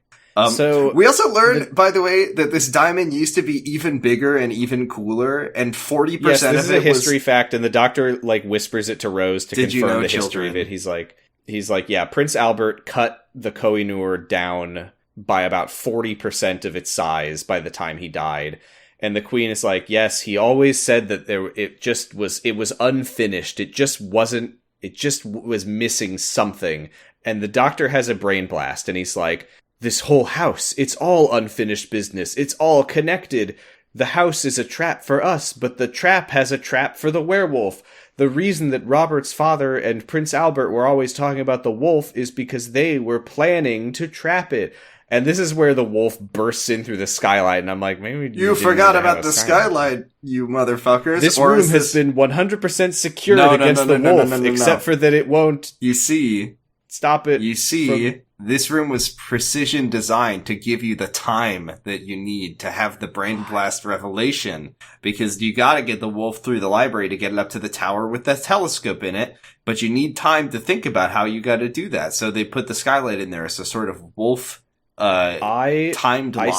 So we also learned, by the way, that this diamond used to be even bigger and even cooler, and 40% of it was... Yes, this is a history fact, and the doctor, like, whispers it to Rose to confirm the history of it. He's like, yeah, Prince Albert cut the Koh-i-Noor down by about 40% of its size by the time he died. And the Queen is like, yes, he always said that it was unfinished. It just was missing something. And the doctor has a brain blast, and he's like... This whole house, it's all unfinished business. It's all connected. The house is a trap for us, but the trap has a trap for the werewolf. The reason that Robert's father and Prince Albert were always talking about the wolf is because they were planning to trap it. And this is where the wolf bursts in through the skylight, and I'm like, maybe you forgot about the skylight, you motherfuckers. This room has been 100% secured against the wolf, except for that it won't. You see, stop it. You see, this room was precision designed to give you the time that you need to have the brain blast revelation, because you got to get the wolf through the library to get it up to the tower with the telescope in it. But you need time to think about how you got to do that. So they put the skylight in there as a sort of wolf. Timed lock. I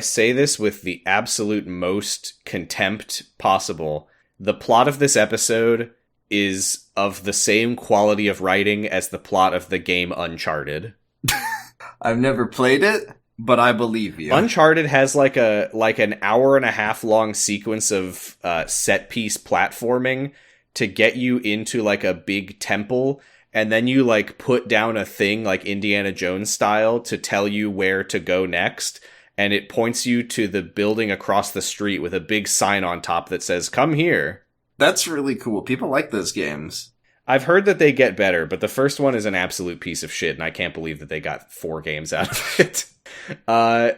say this with the absolute most contempt possible. The plot of this episode is of the same quality of writing as the plot of the game Uncharted. I've never played it, but I believe you. Uncharted has like an hour and a half long sequence of set piece platforming to get you into like a big temple. And then you, like, put down a thing, like Indiana Jones style, to tell you where to go next. And it points you to the building across the street with a big sign on top that says, "Come here." That's really cool. People like those games. I've heard that they get better, but the first one is an absolute piece of shit, and I can't believe that they got 4 games out of it.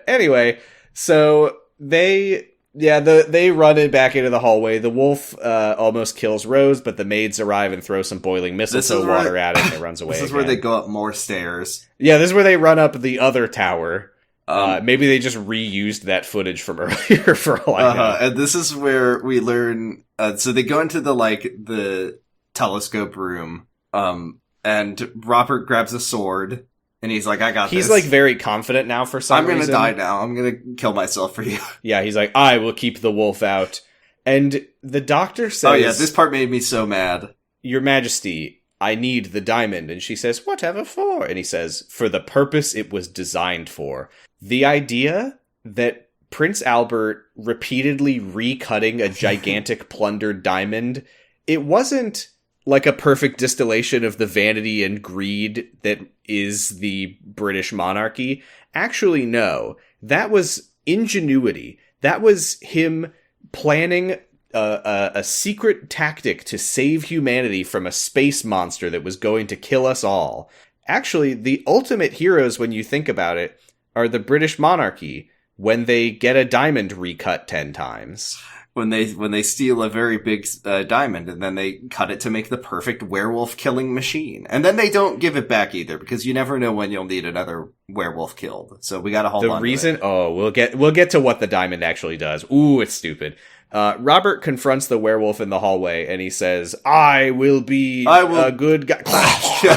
Anyway, so they run it back into the hallway. The wolf almost kills Rose, but the maids arrive and throw some boiling mistletoe water at it, and it runs away. This is where they go up more stairs. Yeah, this is where they run up the other tower. Maybe they just reused that footage from earlier for all I know. And this is where we learn... so they go into the telescope room, and Robert grabs a sword, and he's like, I got this. He's like very confident now for some reason. I'm gonna die now. I'm gonna kill myself for you. Yeah, he's like, I will keep the wolf out. And the doctor says... Oh yeah, this part made me so mad. Your Majesty, I need the diamond. And she says, whatever for? And he says, for the purpose it was designed for. The idea that Prince Albert repeatedly recutting a gigantic plundered diamond, it wasn't like a perfect distillation of the vanity and greed that is the British monarchy. Actually, no. That was ingenuity. That was him planning a secret tactic to save humanity from a space monster that was going to kill us all. Actually, the ultimate heroes, when you think about it, are the British monarchy when they get a diamond recut 10 times. When they steal a very big diamond, and then they cut it to make the perfect werewolf killing machine. And then they don't give it back either, because you never know when you'll need another werewolf killed. So we gotta hold on to it. We'll get to what the diamond actually does. Ooh, it's stupid. Robert confronts the werewolf in the hallway, and he says, I will be a good guy.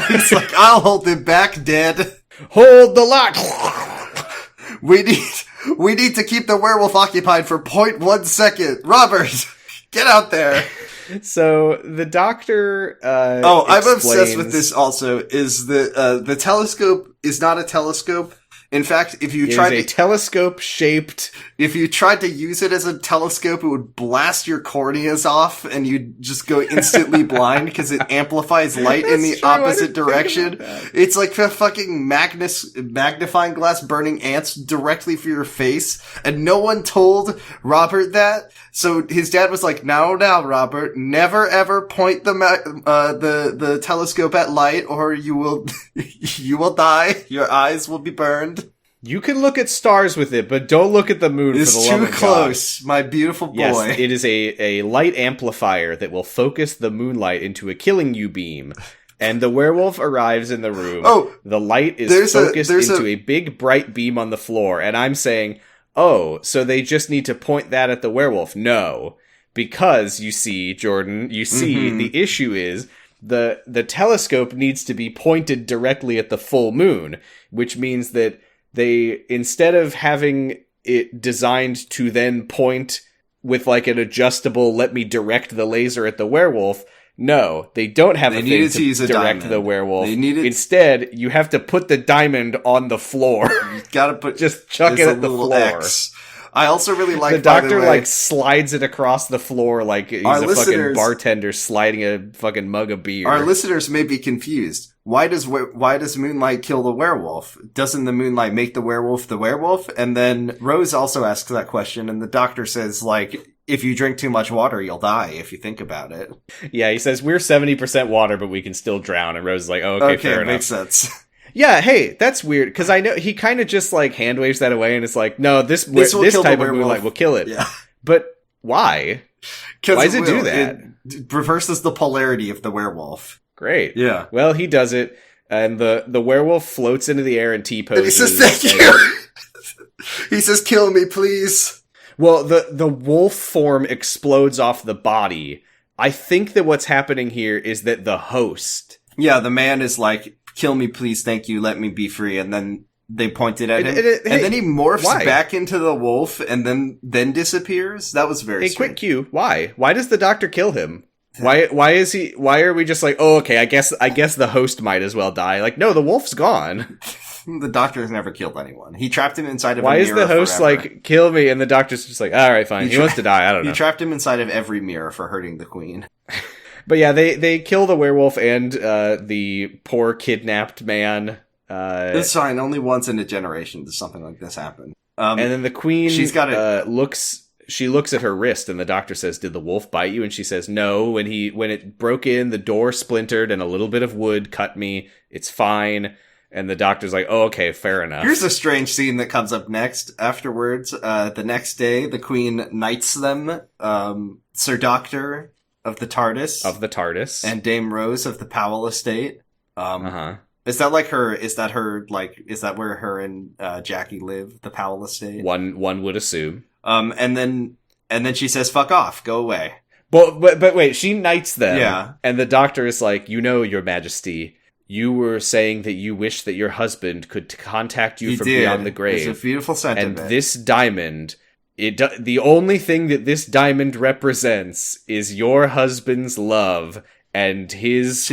He's like, I'll hold him back, dead. Hold the lock. We need to keep the werewolf occupied for 0.1 second. Robert, get out there. So the doctor I'm obsessed with this also, is the telescope is not a telescope. In fact, if you tried a telescope shaped... If you tried to use it as a telescope, it would blast your corneas off and you'd just go instantly blind because it amplifies light in the opposite direction. It's like a fucking magnifying glass burning ants directly for your face. And no one told Robert that. So his dad was like, no, Robert, never ever point the telescope at light or you will die. Your eyes will be burned. You can look at stars with it, but don't look at the moon for the love of God. It's too close, my beautiful boy. Yes, it is a light amplifier that will focus the moonlight into a killing you beam. And the werewolf arrives in the room. Oh, the light is focused into a big bright beam on the floor. And I'm saying, oh, so they just need to point that at the werewolf. No, because you see, Jordan, the issue is the telescope needs to be pointed directly at the full moon, which means that they, instead of having it designed to then point with like an adjustable, let me direct the laser at the werewolf, no, they don't have a thing to direct the werewolf. Instead, you have to put the diamond on the floor. You gotta just chuck it at the floor. X. I also really like the doctor slides it across the floor like he's a fucking bartender sliding a fucking mug of beer. Our listeners may be confused. Why does moonlight kill the werewolf? Doesn't the moonlight make the werewolf the werewolf? And then Rose also asks that question, and the doctor says, like, if you drink too much water, you'll die, if you think about it. Yeah, he says, we're 70% water, but we can still drown. And Rose is like, oh, okay, fair enough. Makes sense. Yeah, hey, that's weird, because I know he kind of just, like, hand waves that away, and it's like, no, this type of moonlight will kill it. Yeah. But why? Why does it do that? It reverses the polarity of the werewolf. Great. Yeah. Well, he does it, and the werewolf floats into the air and T-poses. And he says, thank you! He says, kill me, please. Well, the wolf form explodes off the body. I think that what's happening here is that the host... Yeah, the man is like, kill me, please, thank you, let me be free, and then they pointed at him, and then he morphs back into the wolf, and then disappears? That was very strange. Quick cue, why? Why does the doctor kill him? Why are we just like, oh, okay, I guess the host might as well die. Like, no, the wolf's gone. The doctor has never killed anyone. He trapped him inside of a mirror. Why is the host forever. Like, kill me, and the doctor's just like, all right, fine. He wants to die. I don't know. He trapped him inside of every mirror for hurting the queen. But yeah, they kill the werewolf and the poor kidnapped man. It's fine. Only once in a generation does something like this happen. And then the queen looks at her wrist, and the doctor says, "Did the wolf bite you?" And she says, "No. When it broke in, the door splintered, and a little bit of wood cut me. It's fine." And the doctor's like, "Oh, okay, fair enough." Here's a strange scene that comes up next. Afterwards, the next day, the queen knights them. Sir Doctor of the TARDIS, and Dame Rose of the Powell estate. Is that where her and Jackie live? The Powell estate. One would assume. And then she says, "Fuck off, go away." But wait, she knights them. Yeah. And the doctor is like, Your Majesty, you were saying that you wish that your husband could contact you from beyond the grave. It's a beautiful sentiment. And this diamond, the only thing that this diamond represents is your husband's love and his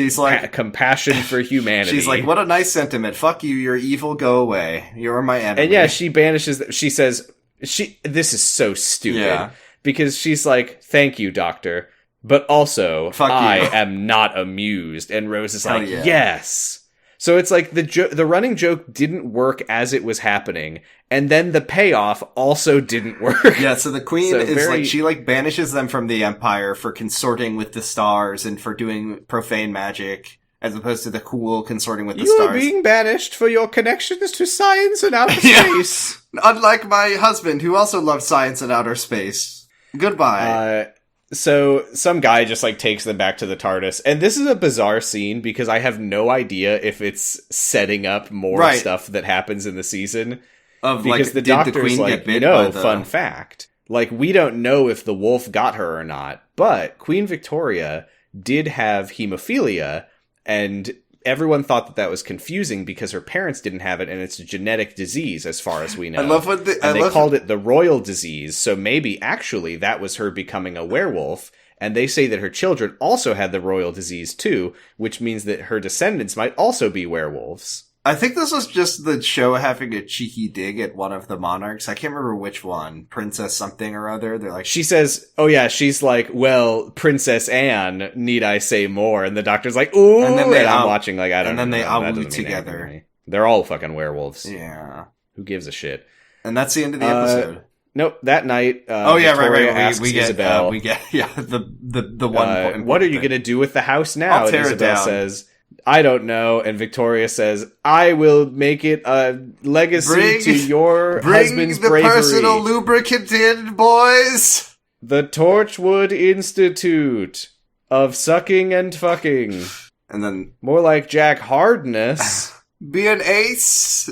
compassion for humanity. She's like, what a nice sentiment. Fuck you, you're evil, go away. You're my enemy. And yeah, she banishes... She says... This is so stupid. Yeah. Because she's like, thank you, doctor. But also, I am not amused. And Rose is like, yes. So it's like the running joke didn't work as it was happening. And then the payoff also didn't work. Yeah, so the queen is she banishes them from the empire for consorting with the stars and for doing profane magic, as opposed to the cool consorting with the stars. You are being banished for your connections to science and outer space. Unlike my husband, who also loved science and outer space. Goodbye. So some guy just takes them back to the TARDIS, and this is a bizarre scene because I have no idea if it's setting up more stuff that happens in the season. Because the doctor's fun fact. We don't know if the wolf got her or not, but Queen Victoria did have hemophilia, and everyone thought that was confusing because her parents didn't have it, and it's a genetic disease as far as we know. They called it the royal disease, so maybe actually that was her becoming a werewolf, and they say that her children also had the royal disease too, which means that her descendants might also be werewolves. I think this was just the show having a cheeky dig at one of the monarchs. I can't remember which one. Princess something or other. They're like... She says, she's like, well, Princess Anne, need I say more? And the doctor's like, ooh! And then I'm watching I don't know. And then they all together. They're all fucking werewolves. Yeah. Who gives a shit? And that's the end of the episode. Nope, that night, Victoria asks Isabel... the one... what are you gonna do with the house now? And Isabel says... I don't know, and Victoria says, I will make it a legacy to your husband's bravery. Bring the personal lubricant in, boys! The Torchwood Institute of Sucking and Fucking. And then... More like Jack Hardness. Be an ace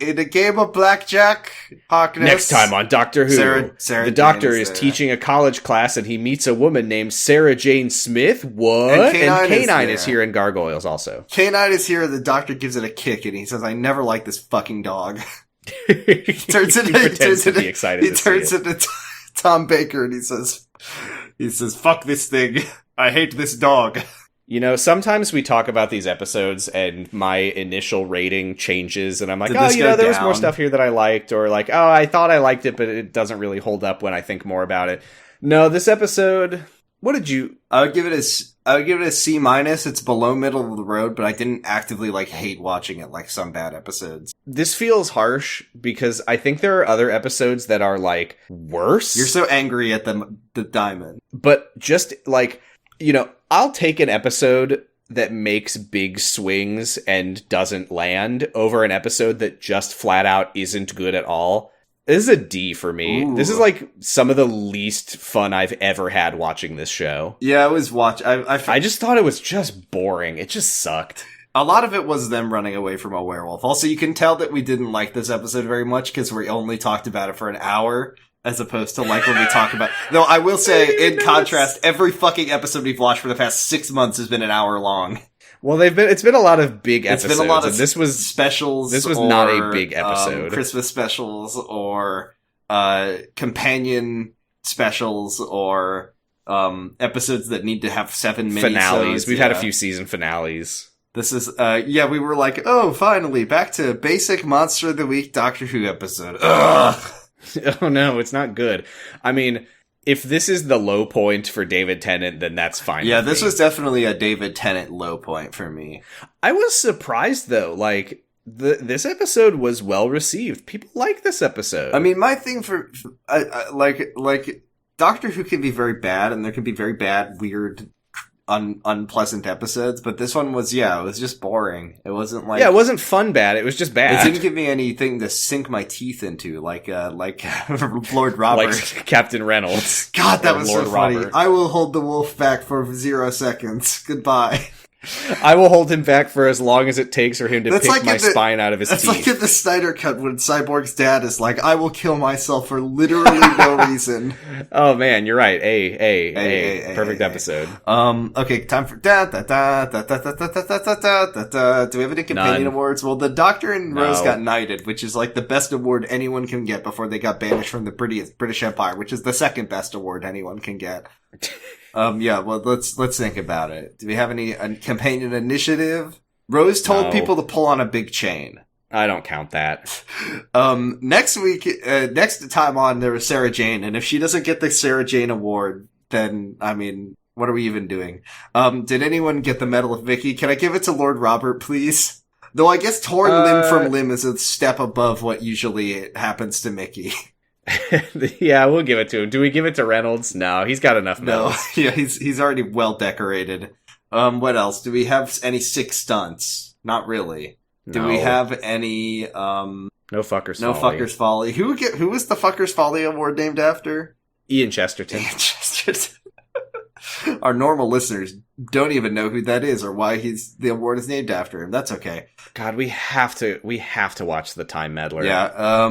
in a game of blackjack, Harkness. Next time on Doctor Who, Sarah the doctor is teaching a college class and he meets a woman named Sarah Jane Smith. What? And K9 is here in Gargoyles also. K9 is here and the doctor gives it a kick and he says, I never liked this fucking dog. He turns into Tom Baker and he says, fuck this thing. I hate this dog. You know, sometimes we talk about these episodes and my initial rating changes and I'm like, there was more stuff here that I liked, or I thought I liked it, but it doesn't really hold up when I think more about it. No, this episode, what did you... I would give it a C-. It's below middle of the road, but I didn't actively hate watching it like some bad episodes. This feels harsh because I think there are other episodes that are worse. You're so angry at the diamond. But just I'll take an episode that makes big swings and doesn't land over an episode that just flat out isn't good at all. This is a D for me. Ooh. This is like some of the least fun I've ever had watching this show. Yeah, I just thought it was just boring. It just sucked. A lot of it was them running away from a werewolf. Also, you can tell that we didn't like this episode very much because we only talked about it for an hour, as opposed to like when we talk about... Though I will say, in contrast, every fucking episode we've watched for the past 6 months has been an hour long. Well, it's been a lot of big episodes. It's been a lot of this was specials. This was not a big episode. Christmas specials or companion specials or episodes that need to have 7 mini finales. We've had a few season finales. This is we were like, oh, finally back to basic Monster of the Week Doctor Who episode. Ugh. Oh no, it's not good. I mean, if this is the low point for David Tennant, then that's fine. Yeah, this was definitely a David Tennant low point for me. I was surprised though, like this episode was well received. People like this episode. I mean, my thing for like Doctor Who can be very bad, and there can be very bad, weird, unpleasant episodes, but this one was, it was just boring. It wasn't like... Yeah, it wasn't fun bad, it was just bad. It didn't give me anything to sink my teeth into, like Lord Robert. Like Captain Reynolds. God, that was Lord so funny. Robert. I will hold the wolf back for 0 seconds. Goodbye. I will hold him back for as long as it takes for him to pick my spine out of his teeth. That's like in the Snyder Cut when Cyborg's dad is like, I will kill myself for literally no reason. Oh man, you're right. Perfect episode. Okay, time for da da da da da da da da da da da. Do we have any companion awards? Well, the Doctor and Rose got knighted, which is like the best award anyone can get before they got banished from the British Empire, which is the second best award anyone can get. Well, let's think about it. Do we have any companion initiative? Rose told people to pull on a big chain. I don't count that. Next time on, there was Sarah Jane, and if she doesn't get the Sarah Jane award, then, I mean, what are we even doing? Did anyone get the Medal of Vicky? Can I give it to Lord Robert, please? Though I guess torn limb from limb is a step above what usually happens to Mickey. Yeah, we'll give it to him. Do we give it to Reynolds? No, he's got enough medals. No, yeah, he's already well decorated. What else? Do we have any sick stunts? Not really. No. Do we have any No Fuckers No Folly. Fuckers Folly. Who was the Fuckers Folly award named after? Ian Chesterton. Our normal listeners don't even know who that is or why the award is named after him. That's okay. God, we have to watch The Time Meddler. Yeah,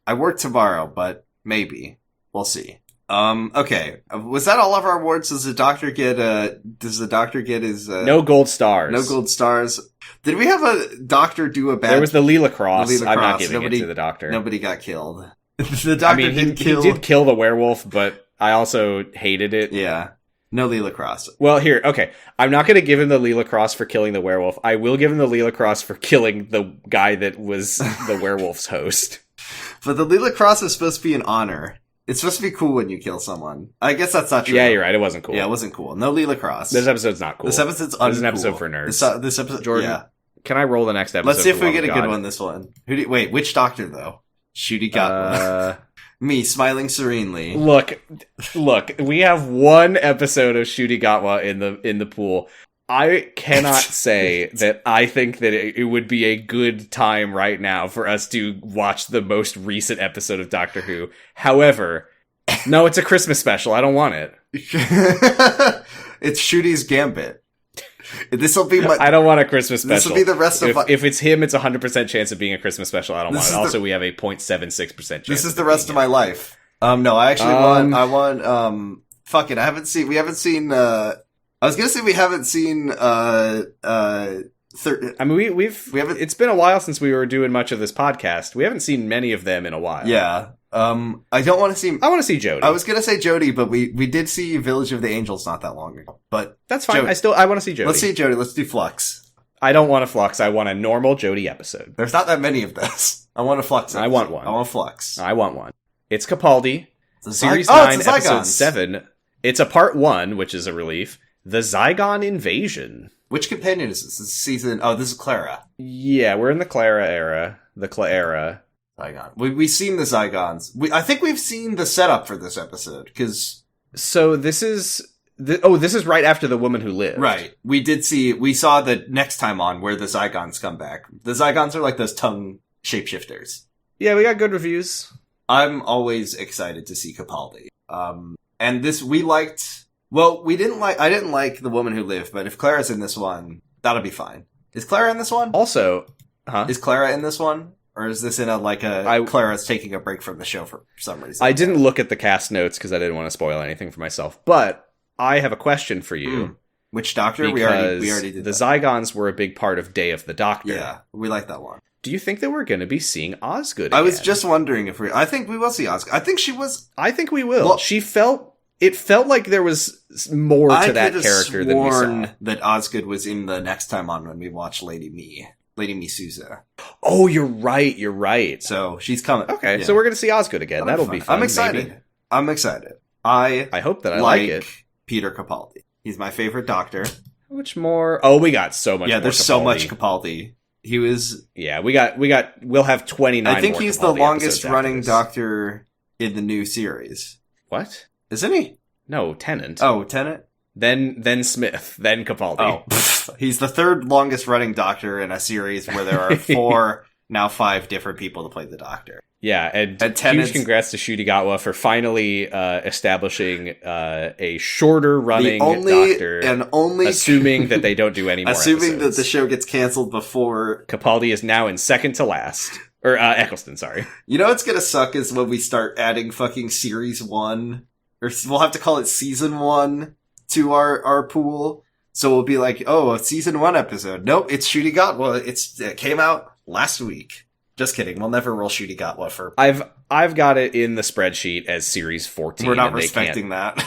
I work tomorrow, but maybe. We'll see. Okay. Was that all of our awards? Does the Doctor get his... No gold stars. No gold stars. Did we have a Doctor do a bad... There was the Leela Cross. I'm not giving it to the Doctor. Nobody got killed. The Doctor he did kill the werewolf, but I also hated it. Yeah. No Leela Cross. Well, here, okay. I'm not going to give him the Leela Cross for killing the werewolf. I will give him the Leela Cross for killing the guy that was the werewolf's host. But the Leela Cross is supposed to be an honor. It's supposed to be cool when you kill someone. I guess that's not true. Yeah, you're right. It wasn't cool. Yeah, it wasn't cool. No Leela Cross. This episode's not cool. This episode's uncool. This is an episode for nerds. This episode, Jordan, yeah. Can I roll the next episode? Let's see if we get a good one this one. Wait, which Doctor, though? Shooty got me, smiling serenely. Look, we have one episode of Shooty Gatwa in the pool. I cannot say that I think that it would be a good time right now for us to watch the most recent episode of Doctor Who. However, no, it's a Christmas special. I don't want it. It's Shooty's Gambit. This will be I don't want a Christmas special. This will be the rest of if it's him, it's 100% chance of being a Christmas special. I don't want it. Also, we have a 0.76% chance. This is the rest of my life. No, I actually want, fuck it. We haven't seen, I was gonna say we haven't seen, I mean, we've it's been a while since we were doing much of this podcast. We haven't seen many of them in a while. Yeah. I don't want to see... I want to see Jodie. I was gonna say Jodie, but we did see Village of the Angels not that long ago. But that's fine. I want to see Jodie. Let's see Jodie. Let's do Flux. I don't want a Flux. I want a normal Jodie episode. There's not that many of those. I want a Flux episode. I want one. I want Flux. I want one. It's Capaldi. Series 9, it's Episode 7. It's a Part 1, which is a relief. The Zygon Invasion. Which companion is this? This is season... Oh, this is Clara. Yeah, we're in the Clara era. The Clara. Zygon. We've seen the Zygons. I think we've seen the setup for this episode, because... So this is This is right after The Woman Who Lived. Right. We saw the next time on where the Zygons come back. The Zygons are like those tongue shapeshifters. Yeah, we got good reviews. I'm always excited to see Capaldi. And this, I didn't like The Woman Who Lived, but if Clara's in this one, that'll be fine. Is Clara in this one? Also, Is Clara in this one? Or is this in Clara's taking a break from the show for some reason? I didn't look at the cast notes because I didn't want to spoil anything for myself, but I have a question for you. Which Doctor? We already did the that. Zygons were a big part of Day of the Doctor. Yeah, we like that one. Do you think that we're going to be seeing Osgood again? I was just wondering I think we will see Osgood. I think we will. Well, it felt like there was more to that character than we saw. That Osgood was in the next time on when we watched Lady Me Sousa. Oh, you're right. So she's coming. Okay, so we're going to see Osgood again. That'll be fun. I'm excited. Maybe. I'm excited. I hope that I like it. Peter Capaldi. He's my favorite Doctor. How much more? Oh, we got so much. Yeah, more there's Capaldi. so much Capaldi. He was. Yeah, we'll have 29. I think more he's Capaldi the longest running this. Doctor in the new series. What? Isn't he? No, Tennant. Oh, Tennant. Then Smith. Then Capaldi. Oh, he's the third longest running Doctor in a series where there are 4, now 5 different people to play the Doctor. Yeah, and huge congrats to Shudigatwa for finally establishing a shorter running Doctor, assuming that they don't do any more assuming episodes. that the show gets canceled before. Capaldi is now in second to last. Or Eccleston, sorry. You know what's gonna suck is when we start adding fucking series 1, or we'll have to call it season 1 to our pool. So we'll be like, oh, a season 1 episode. Nope, it's Shudigatwa. It came out last week. Just kidding. We'll never roll Shudigatwa for. I've got it in the spreadsheet as series 14. We're not respecting that.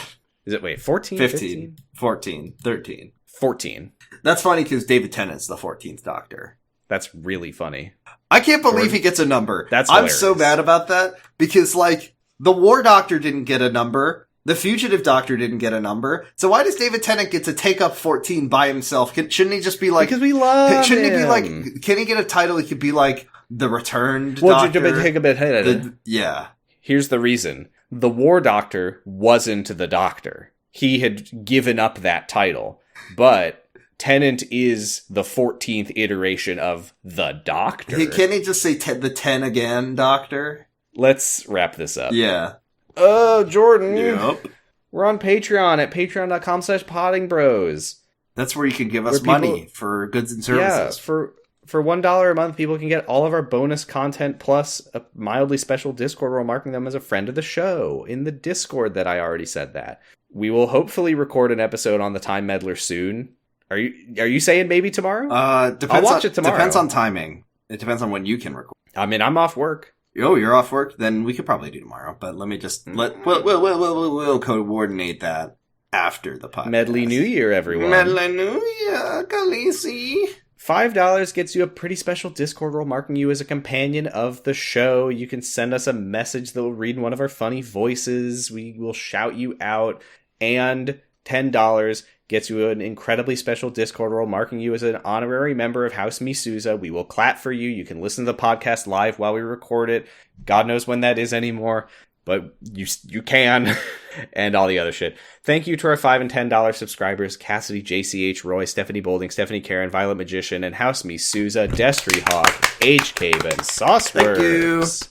Is it 14? 15, 14, 13. 14. That's funny because David Tennant's the 14th Doctor. That's really funny. I can't believe he gets a number. I'm so mad about that because the War Doctor didn't get a number. The Fugitive Doctor didn't get a number. So why does David Tennant get to take up 14 by himself? Shouldn't he just be like... Because we love him. Shouldn't he be like... Can he get a title? He could be like the Returned Doctor. Yeah. Here's the reason. The War Doctor wasn't the Doctor. He had given up that title. But Tennant is the 14th iteration of the Doctor. Can he just say the 10 again, Doctor? Let's wrap this up. Yeah. Jordan. Yep. We're on Patreon at patreon.com/poddingbros. That's where you can give us money for goods and services. Yeah, for $1 a month, people can get all of our bonus content plus a mildly special Discord where we're marking them as a friend of the show in the Discord that I already said that. We will hopefully record an episode on the Time Meddler soon. Are you saying maybe tomorrow? I'll watch it tomorrow. Depends on timing. It depends on when you can record. I mean, I'm off work. Oh, you're off work? Then we could probably do tomorrow. But let me just we'll coordinate that after the podcast. Medley New Year, everyone. Medley New Year, Khaleesi. $5 gets you a pretty special Discord role marking you as a companion of the show. You can send us a message that will read in one of our funny voices. We will shout you out. And $10 gets you an incredibly special Discord role marking you as an honorary member of House Misuza. We will clap for you. You can listen to the podcast live while we record it. God knows when that is anymore, but you can. And all the other shit. Thank you to our $5 and $10 subscribers, Cassidy, JCH, Roy, Stephanie Bolding, Stephanie Karen, Violet Magician, and House Misuza, Destry Hawk, H. Cave, and Sauceworks.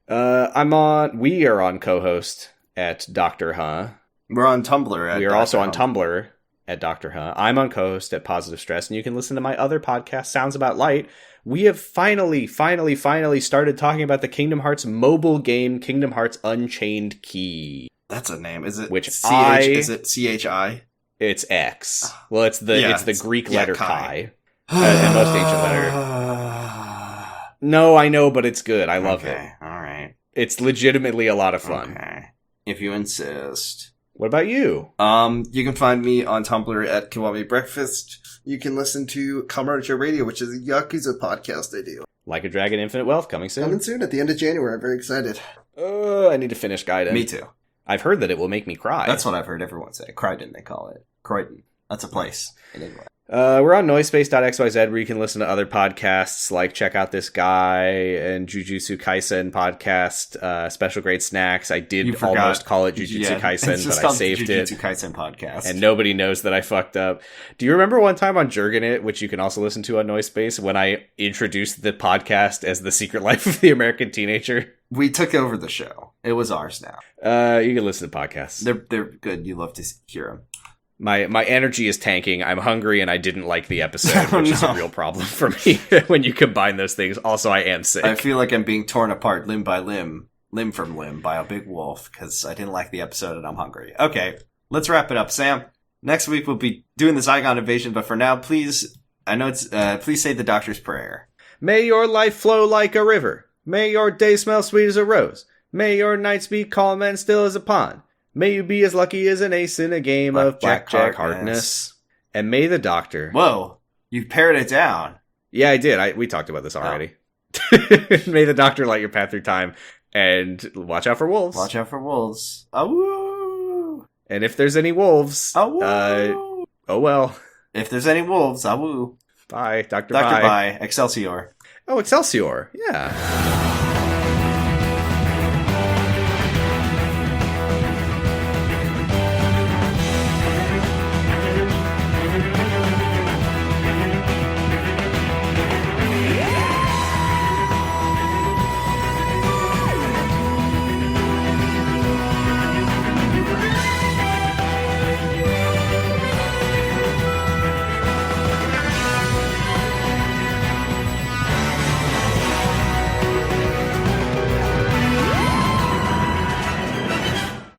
Thank you. We are on co-host at Dr. Huh. We're on Tumblr at We are also on Tumblr at Dr. Huh. I'm on co-host at Positive Stress, and you can listen to my other podcast, Sounds About Light. We have finally started talking about the Kingdom Hearts mobile game, Kingdom Hearts Unchained Key. That's a name. Is it is it CHI? It's X. Well, it's the Greek letter Chi. And most ancient letter. No, I know, but it's good. I love it. All right. It's legitimately a lot of fun. Okay. If you insist. What about you? You can find me on Tumblr at Kiwami Breakfast. You can listen to Comradeship Radio, which is a Yakuza podcast I do. Like a Dragon Infinite Wealth, coming soon. Coming soon at the end of January. I'm very excited. I need to finish Gaiden. Me too. I've heard that it will make me cry. That's what I've heard everyone say. Croydon, they call it. Croydon. That's a place in England. We're on noisepace.xyz where you can listen to other podcasts like Check Out This Guy and Jujutsu Kaisen podcast, Special Grade Snacks. I did almost call it Jujutsu Kaisen, but I saved it. Jujutsu Kaisen podcast. And nobody knows that I fucked up. Do you remember one time on Jurgen It, which you can also listen to on Noisepace, when I introduced the podcast as The Secret Life of the American Teenager? We took over the show. It was ours now. You can listen to podcasts. They're good. You love to hear them. My energy is tanking. I'm hungry, and I didn't like the episode, which is a real problem for me when you combine those things. Also, I am sick. I feel like I'm being torn apart limb by limb, limb from limb, by a big wolf, because I didn't like the episode and I'm hungry. Okay, let's wrap it up, Sam. Next week we'll be doing the Zygon invasion, but for now, please, I know it's, please say the doctor's prayer. May your life flow like a river. May your day smell sweet as a rose. May your nights be calm and still as a pond. May you be as lucky as an ace in a game of blackjack hardness. And may the doctor... Whoa, you pared it down. Yeah, I did. We talked about this already. May the doctor light your path through time. And watch out for wolves. Watch out for wolves. Awoo! And if there's any wolves... Awoo! Oh well. If there's any wolves, awoo. Bye, Doctor Bye. Excelsior. Oh, Excelsior. Yeah.